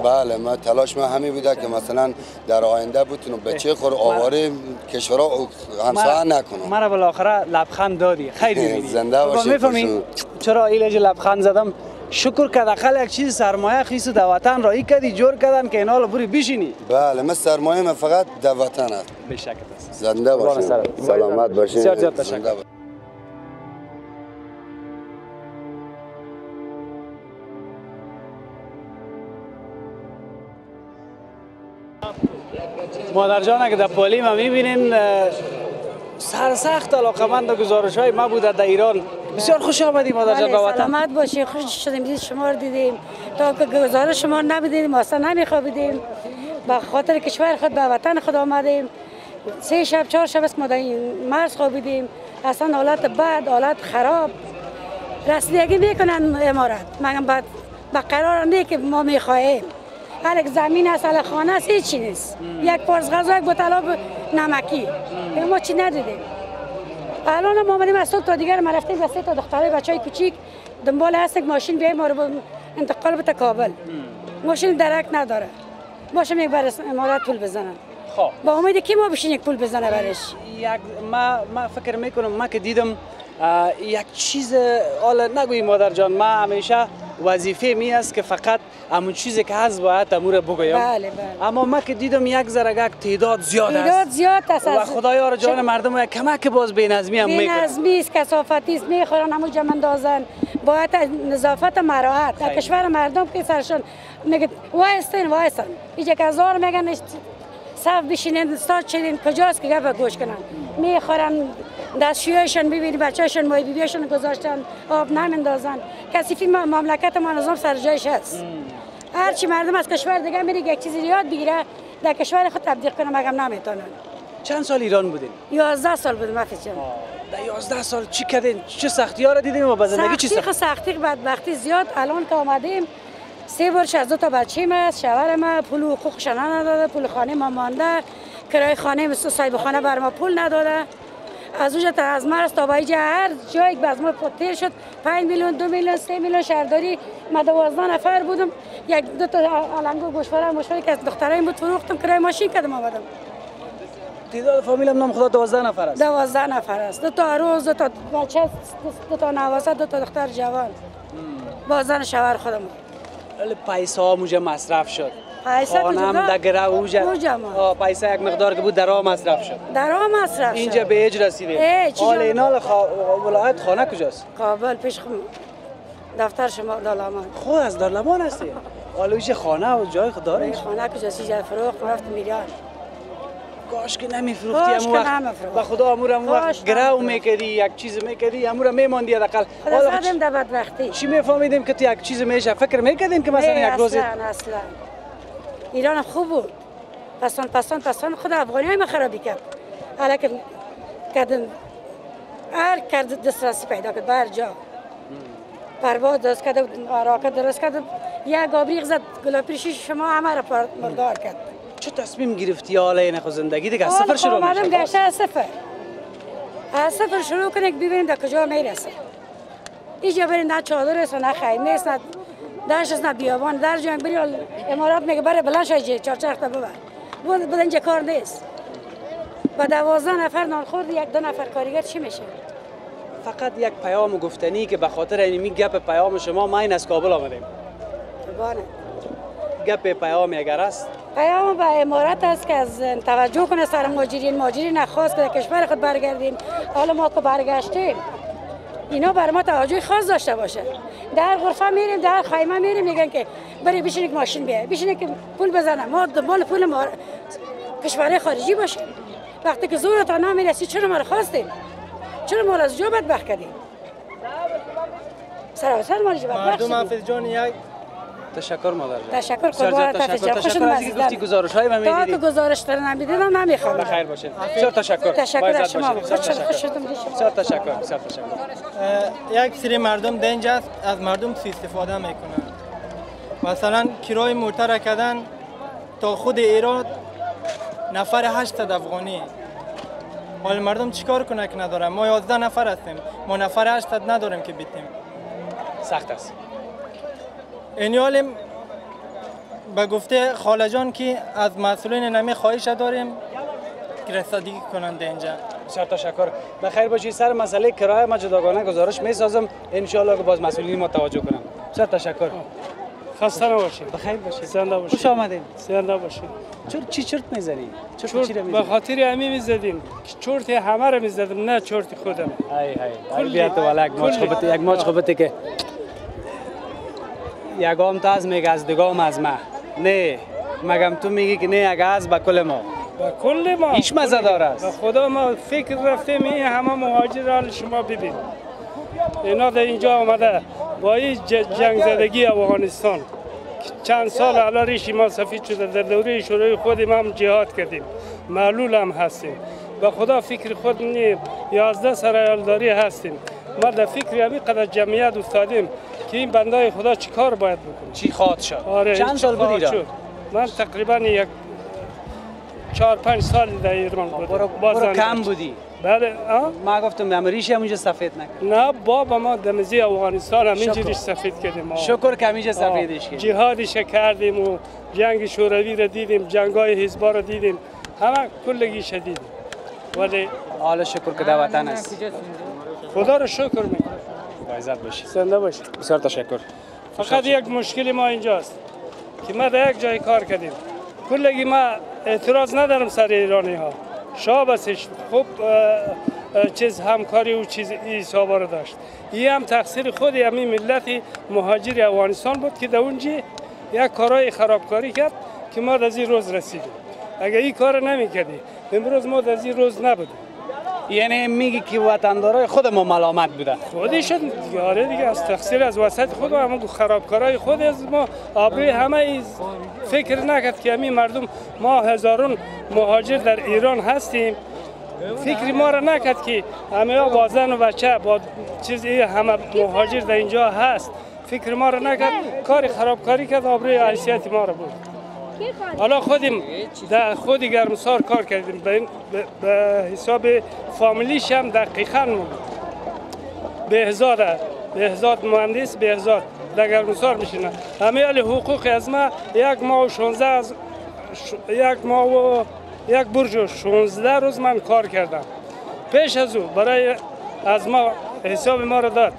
بله من تلاش من همین بوده که مثلا در آینده بتونم بچه خور آواره کشورها همسایه نکنم
مرا بالاخره لبخند دادی خیر ببینی
زنده باشید
میفهمی چرا ایلج لبخند زدم شکر که داخل یک چیز سرمایه خیسو در وطن رایی کردی جور کردن که اینا رو بری بشینی
بله من سرمایه من فقط در وطن است
به شکل است
زنده باشید سلامت باشید
بسیار زیاد تشکر مادر جان که در پالی ما میبینین سرسخت علاقمند گزارش های ما بوده در ایران بسیار خوش آمدید مادر جان به وطن
سلامت باشی خوش شدیم شما رو دیدیم تا که گزارش شما نبیدیم اصلا نمیخوابیدیم به خاطر کشور خود به وطن خود آمدیم 3 شب 4 شب است ما در این مرز خوابیدیم اصلا حالت بد حالت خراب رسیدگی میکنن امارات مگم بعد به قرار نه که ما میخواهیم هر زمین است هر خانه است هیچ چی نیست یک پارس غذا یک بوتل آب نمکی ما چی ندیدیم الان ما اومدیم از صبح تا دیگر ما رفتیم با 3 تا دخترای بچهای کوچیک دنبال هست که ماشین بیایم ما رو انتقال بده کابل. ماشین درک نداره. باشه میگه برای امارات پول بزنن.
خب
با امید کی ما بشین یک پول بزنه برش.
ما فکر میکنم ما که دیدم یک چیز حالا نگویی مادر جان، ما همیشه وظیفه می است که فقط همون چیزی که هست باید امور بگویم.
بله.
اما ما که دیدم یک ذره تعداد زیاد است.
تعداد زیاد است
و خدایا جان مردم کمک باز بینظمی هم میکنه.
بینظمی است، کثافتی است، میخورن همون جمع اندازن. باید نظافت مراعات. در کشور مردم که سرشون میگه وایستین. اینجا که هزار میگن صف بشینن استاد چیدین کجاست که گپ گوش کنن. میخورن دستشویشون ببینید بچه‌شون مای بیبیشون گذاشتن آب نمیندازن. کثیفی مملکت ما نظام سر جایش هست. هر چی مردم از کشور دیگه میره یک چیزی یاد بگیره در کشور خود تبدیل کنه مگم نمیتونن.
چند سال ایران بودین؟
11 سال بودم افیز جان.
در 11 سال چی کردین؟ چه سختی‌ها رو دیدین و با زندگی چی
سختی بدبختی زیاد. الان که آمدیم 3 بار از 2 تا بچه‌م است، شوهرم پول و حقوقش نداده، پول خانه ما مانده، کرایه خانه مثل صاحب خانه بر ما پول نداده. از اونجا تا از مرز تا بایجا هر جایی که از ما تیر شد 5 میلیون 2 میلیون 3 میلیون شهرداری. ما 12 نفر بودم، 1-2 تا علنگو گوشواره مشوری که از دخترایم بود فروختم، کرایه ماشین کردم آمدم.
تعداد فامیلم نام خدا 12 نفر است.
12 نفر است. 2 تا عروس، 2 تا بچه، 2 تا نواسه، 2 تا دختر جوان. با زن شوهر خودم.
ولی پیسه ها موجه مصرف شد.
خانه
هم دگره اوجه. پیسه یک مقدار که بود درام مصرف شد.
درام مصرف شد.
اینجا به اج رسیدیم. حال اینا ولایت خانه کجاست؟
کابل پیش دفتر شما دارلمان.
خود از دارلمان هستی؟ حالا ایش خانه و جای خود داره؟
خانه کجاست؟ اینجا فروخت رفت میلیارد.
کاش که نمیفروختی امو وقت. با خدا امور امو وقت گرو میکردی، یک چیز میکردی، امور میماندی حداقل.
حالا زدیم در بدبختی.
چی میفهمیدیم که تو یک چیز میشه فکر میکردیم که مثلا یک روز
اصلا ایران خوب بود. پسان خود افغانیای ما خرابی کرد. حالا که کردن هر کرد دسترسی پیدا کرد بر جا. پرواز درست کرد، راکت درست کرد، یک آبریق زد گلاپریشی شما همه را مردار کرد.
چه تصمیم گرفتی حالا این خود زندگی دیگه از صفر شروع میشه؟
آمدم گشته از صفر شروع کنه که ببینیم در کجا میرسه. اینجا بریم نه چادر است نه خیمه است نه دشت است نه بیابان. در جنگ بری امارات میگه بره بلند شو 4 تا ببر. بود اینجا کار نیست. با 12 نفر نانخورد 1-2 نفر کارگر چی میشه؟
فقط یک پیام گفتنی که به خاطر این گپ پیام شما ما این از کابل آمدیم. گپ پیام اگر است
پیام به امارات است که از توجه کنه سر ماجرین نخواست که کشور خود برگردیم. حالا ما که برگشتیم اینا بر ما توجه خاص داشته باشه. در غرفه میریم در خیمه میریم میگن که بری بشینید ماشین بیای بشینید که پول بزنم. ما دنبال پول ما کشور خارجی باشه. وقتی که زور تا نمیرسی چرا ما رو خواستیم؟ چرا ما رو از جا بدبخت کردیم؟ سراسر ما رو بدبخت
مردم حافظ جان یک
تشکر مادر جان.
تشکر قربان
تشکر از اینکه گفتی گزارش‌های من می‌دیدی.
تا تو گزارش داره نمی‌دیدم نمی‌خوام.
بخیر باشین. بسیار تشکر.
تشکر از شما.
بسیار تشکر.
یک سری مردم دنج است از مردم سوء استفاده میکنن. مثلا کرای موتر کردن تا خود ایران نفر 800 افغانی. حال مردم چیکار کنه که ندارن؟ ما 11 نفر هستیم. ما نفر 800 نداریم که بیتیم.
سخت است.
اینیالیم به گفته خاله جان که از مسئولین نمی خواهش داریم که رسیدگی کنند اینجا.
بسیار تشکر. بخیر باشید. سر مسئله کرایه ما جداگانه گزارش میسازم ان شاء الله که باز مسئولین ما توجه کنن. بسیار تشکر.
خسته نباشید.
بخیر باشید.
زنده باشید.
خوش آمدید.
زنده باشید.
چی چرت میزنید؟
چرت به خاطر همین میزدیم. چرت همه رو میزدم نه چرت خودم.
ای بیات ولک یک ماچ خوبته که یگام تاز میگه از دگام از ما. نه مگم تو میگی که نه اگه از با کل ما.
با کل ما.
هیچ مزه داره است.
به خدا ما فکر رفتیم این همه مهاجران شما ببین. اینا در اینجا آمده با این جنگ زدگی افغانستان چند سال علا ریشی ما سفید شده. در دوره شوروی خودیم هم جهاد کردیم. معلول هم هستیم. به خدا فکر خود نیم 11 سرایالداری هستیم. ما در فکر همین قدر جمعیت افتادیم که این بندای خدا چی کار باید بکنیم.
چی خواد شد؟
آره
چند سال بود ایران؟
من تقریبا 4-5 سال در ایران بودم.
برو کم بودی؟
بله.
ما گفتم ریش همونجا سفید نکرد.
نه بابا ما دمزی افغانستان همینجوری سفید کردیم.
شکر که همینجا سفیدش کردیم.
جهادش کردیم و جنگ شوروی را دیدیم، جنگای حزبا را دیدیم، همه کلگیش دیدیم. ولی
حالا شکر که در وطن است.
خدا را شکر میکنم.
با عزت باشی.
زنده باشی.
بسیار تشکر.
فقط یک مشکل ما اینجاست که ما در یک جای کار کردیم. کلگی ما اعتراض ندارم سر ایرانی ها. شاه بسش خوب چیز همکاری و چیز حسابا رو داشت. این هم تقصیر خود همین ملت مهاجر افغانستان بود که در اونجا یک کارهای خرابکاری کرد که ما از این روز رسیدیم. اگر این کار نمیکردی امروز ما از این روز نبودیم.
یعنی میگی که وطندارای خود ما ملامت بوده.
خودشون دیگه، آره دیگه، از تقصیر از وسط خود و همون خرابکارای خود از ما. آبروی همه فکر نکرد که همین مردم، ما هزاران مهاجر در ایران هستیم، فکری ما را نکرد که همه با زن و بچه با چیزی همه مهاجر در اینجا هست. فکر ما را نکرد، کار خرابکاری کرد، آبروی حیثیت ما را بود. حالا خودیم در خود گرمسار کار کردیم، به حساب فامیلیش هم دقیقاً بهزاد مهندس بهزاد در گرمسار میشینه. همه حقوق از ما یک برج و 16 روز من کار کردم. پیش از او برای از ما حساب ما را داد.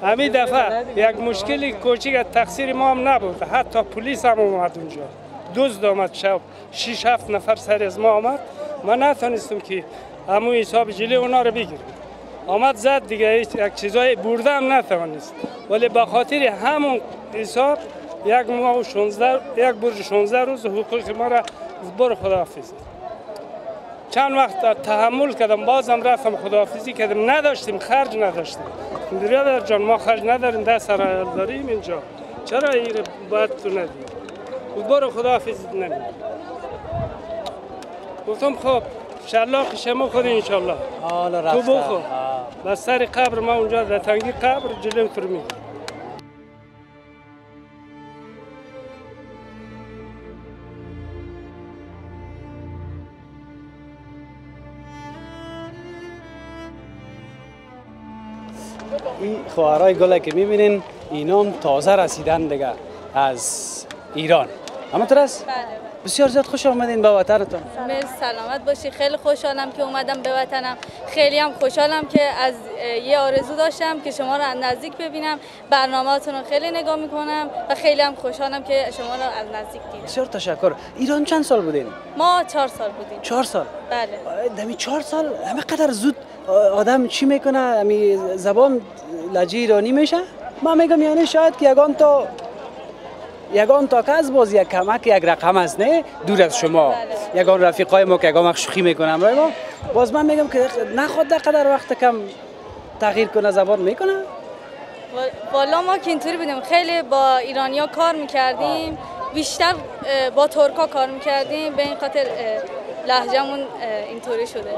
همین دفعه یک مشکلی کوچیک تقصیر ما هم نبود، حتی پلیس هم اومد اونجا، دزد آمد شب 6-7 نفر سر از ما آمد. ما نتونستم که همون حساب جلوی اونا رو بگیریم. آمد زد دیگه، یک چیزای برده هم نتوانست. ولی به خاطر همون حساب یک برج 16 روز حقوق ما را برو خداحافظ. چند وقت تحمل کردم، بازم رفتم خداحافظی کردم، نداشتیم، خرج نداشتیم. برادر جان ما خرج نداریم، دست سر داریم اینجا، چرا این باید تو ندیم؟ برو خداحافظ نمید. گفتم خب شلاق شما خود انشالله تو بخو. بس سر قبر ما اونجا در تنگی قبر جلو تر میگم.
این خواهرای گله که میبینین اینام تازه رسیدن دیگه از ایران. همونطور است؟
بله.
بسیار زیاد خوش آمدین به وطنتون.
مرسی، سلامت باشی. خیلی خوشحالم که اومدم به وطنم. خیلی هم خوشحالم که از یه آرزو داشتم که شما رو از نزدیک ببینم. برنامه‌تون رو خیلی نگاه میکنم و خیلی هم خوشحالم که شما رو از نزدیک دیدم.
بسیار تشکر. ایران چند سال بودین؟
ما 4 سال بودیم.
4 سال؟
بله.
دمی 4 سال همه قدر زود آدم چی میکنه؟ امی زبان لهجه ایرانی میشه؟ من میگم یعنی شاید که یگان تا که از باز یک کمک یک رقم است، نه دور از شما.
بله.
یگان رفیقای ما که یگان شوخی میکنم رای ما، باز من میگم که نخواد در قدر وقت کم تغییر کنه زبان میکنه.
والا ما که اینطوری بودیم، خیلی با ایرانیا کار میکردیم، بیشتر با ترکا کار میکردیم، به این خاطر لهجه‌مون اینطوری شده.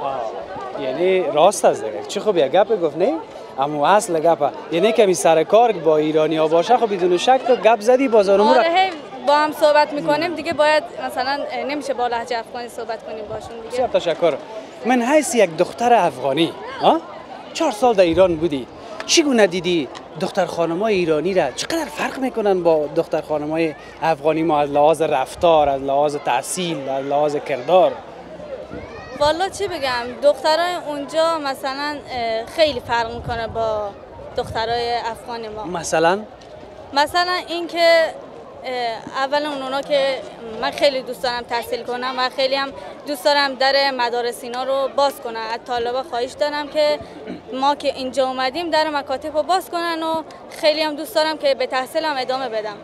یعنی راست است دیگه. چه خوب یک گپ گفت نه؟ اما اصل گپ یعنی که سر کار با ایرانیا باشه، خب بدون شک تو گپ زدی بازارمون.
آره با هم صحبت میکنیم دیگه، باید مثلا نمیشه با لهجه افغانی صحبت کنیم باشون دیگه.
بسیار تشکر. من حیث یک دختر افغانی 4 سال در ایران بودی، چگونه دیدی دختر خانمای ایرانی را؟ چقدر فرق میکنن با دختر خانمای افغانی ما از لحاظ رفتار، از لحاظ تحصیل، از لحاظ کردار؟
والا چی بگم، دخترای اونجا مثلا خیلی فرق میکنه با دخترای افغان ما. مثلا اینکه اولا اونا که من خیلی دوست دارم تحصیل کنم و خیلی هم دوست دارم در مدارس اینا رو باز کنن. از طالبا خواهش دارم که ما که اینجا اومدیم در مکاتب رو باز کنن و خیلی هم دوست دارم که به تحصیلم ادامه بدم.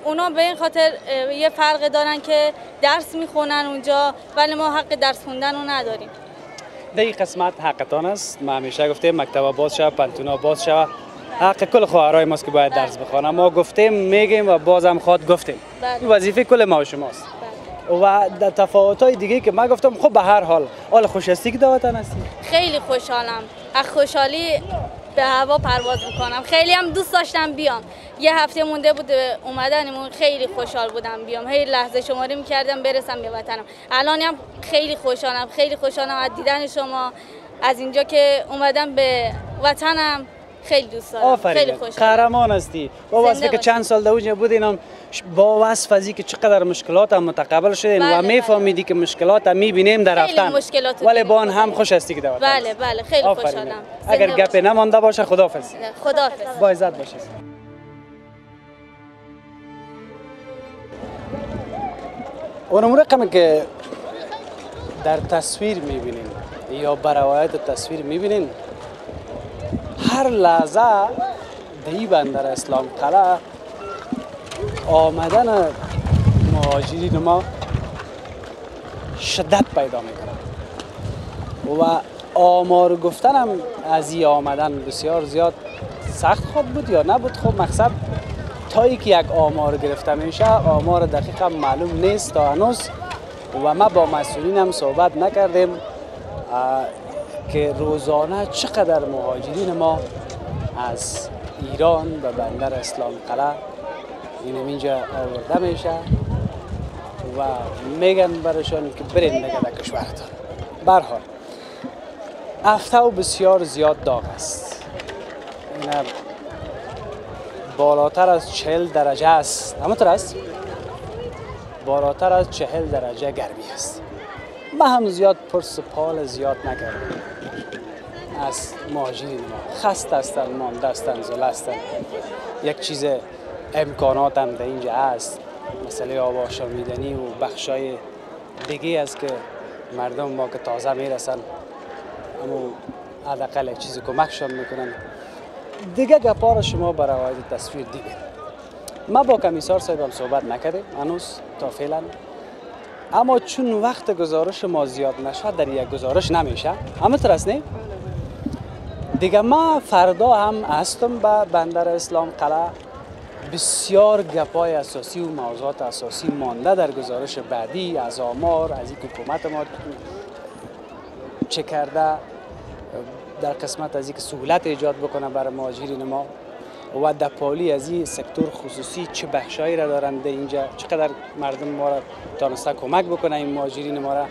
اونا به این خاطر یه فرق دارن که درس میخونن اونجا ولی ما حق درس خوندن رو نداریم.
در این قسمت حقتان است. ما همیشه گفتیم مکتب باز شود، پنتونا باز شود، حق کل خواهرای ماست که باید درس بخوانن. ما گفتیم، میگیم و بازم خود گفتیم. این وظیفه کل ما و شماست. و در تفاوت‌های دیگه که من گفتم، خب به هر حال خوش هستی که در وطن هستی؟
خیلی خوشحالم. از خوشحالی به هوا پرواز میکنم. خیلی هم دوست داشتم بیام. یه هفته مونده بود اومدنمون، خیلی خوشحال بودم بیام. هی لحظه شماری میکردم برسم به وطنم. الان هم خیلی خوشحالم از دیدن شما. از اینجا که اومدم به وطنم خیلی دوست دارم. خیلی خوشحالم.
قهرمان هستی. با واسه که چند سال در اونجا بودین با وصف از که چقدر مشکلات هم متقبل شدین و میفهمیدی که مشکلات هم میبینیم در رفتن، ولی با آن هم خوش هستی که در وطن.
بله بله خیلی خوشحالم.
اگر گپ نمانده باشه خداحافظ.
خداحافظ.
با عزت باشید. اون رقمی که در تصویر میبینین یا برایت تصویر میبینین، هر لحظه دی بندر اسلام قلعه آمدن مهاجرین ما شدت پیدا میکنه و آمار گفتنم از این آمدن بسیار زیاد سخت خود بود یا نبود. خب مقصد تا ای که یک آمار گرفته میشه، آمار دقیق معلوم نیست تا هنوز و ما با مسئولین هم صحبت نکردیم که روزانه چقدر مهاجرین ما از ایران به بندر اسلام قلعه اینجا آورده میشه و میگن برشان که برین دیگه در کشورتان. به هر حال هفته بسیار زیاد داغ است. این بالاتر از 40 درجه است. همونطور است؟ بالاتر از 40 درجه گرمی است. ما هم زیاد پرس و پال زیاد نکردیم از مهاجرین ما. خسته هستند، مانده هستند، زله هستند. یک چیز امکانات هم در اینجا هست، مسئله آب آشامیدنی و بخشای دیگه است که مردم ما که تازه میرسن اما حداقل یک چیز کمکشان میکنن. دیگه گپا را شما برای تصویر دیدید. ما با کمیسار صاحب هم صحبت نکردیم هنوز تا فعلا، اما چون وقت گزارش ما زیاد نشد در یک گزارش نمیشه. اما ترس نه دیگه ما فردا هم هستم به بندر اسلام قلعه. بسیار گپای اساسی و موضوعات اساسی مانده در گزارش بعدی از آمار، از این حکومت ما چه کرده در قسمت از اینکه سهولت ایجاد بکنه برای مهاجرین ما و در پالی از این سکتور خصوصی چه بخشایی را دارند اینجا، چقدر مردم ما را تانسته کمک بکنه این مهاجرین ما را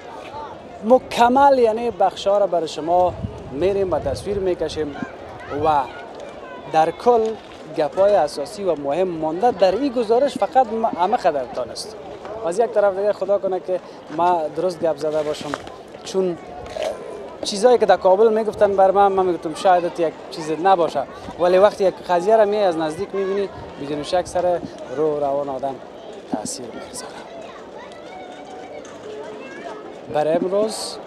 مکمل، یعنی بخشا را برای شما میریم و تصویر میکشیم و در کل گپای اساسی و مهم مانده در این گزارش فقط همه قدر تانست. از یک طرف دیگه خدا کنه که ما درست گپ زده باشم، چون چیزایی که در کابل میگفتن بر من میگفتم شاید یک چیز نباشه، ولی وقتی یک قضیه را از نزدیک میبینی بدون شک سر روان آدم تاثیر میگذاره. برای امروز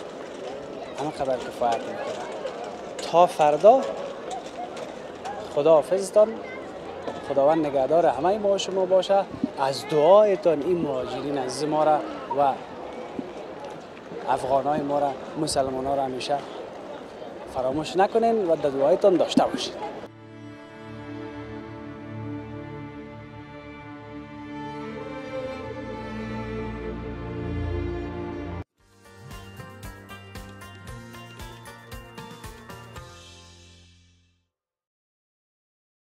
همه قدر کفایت میکنه. تا فردا خدا حافظتان. خداوند نگهدار همه ما شما باشه. از دعایتان این مهاجرین عزیز ما را و افغانای ما را، مسلمان ها را همیشه فراموش نکنین و در دعایتان داشته باشید.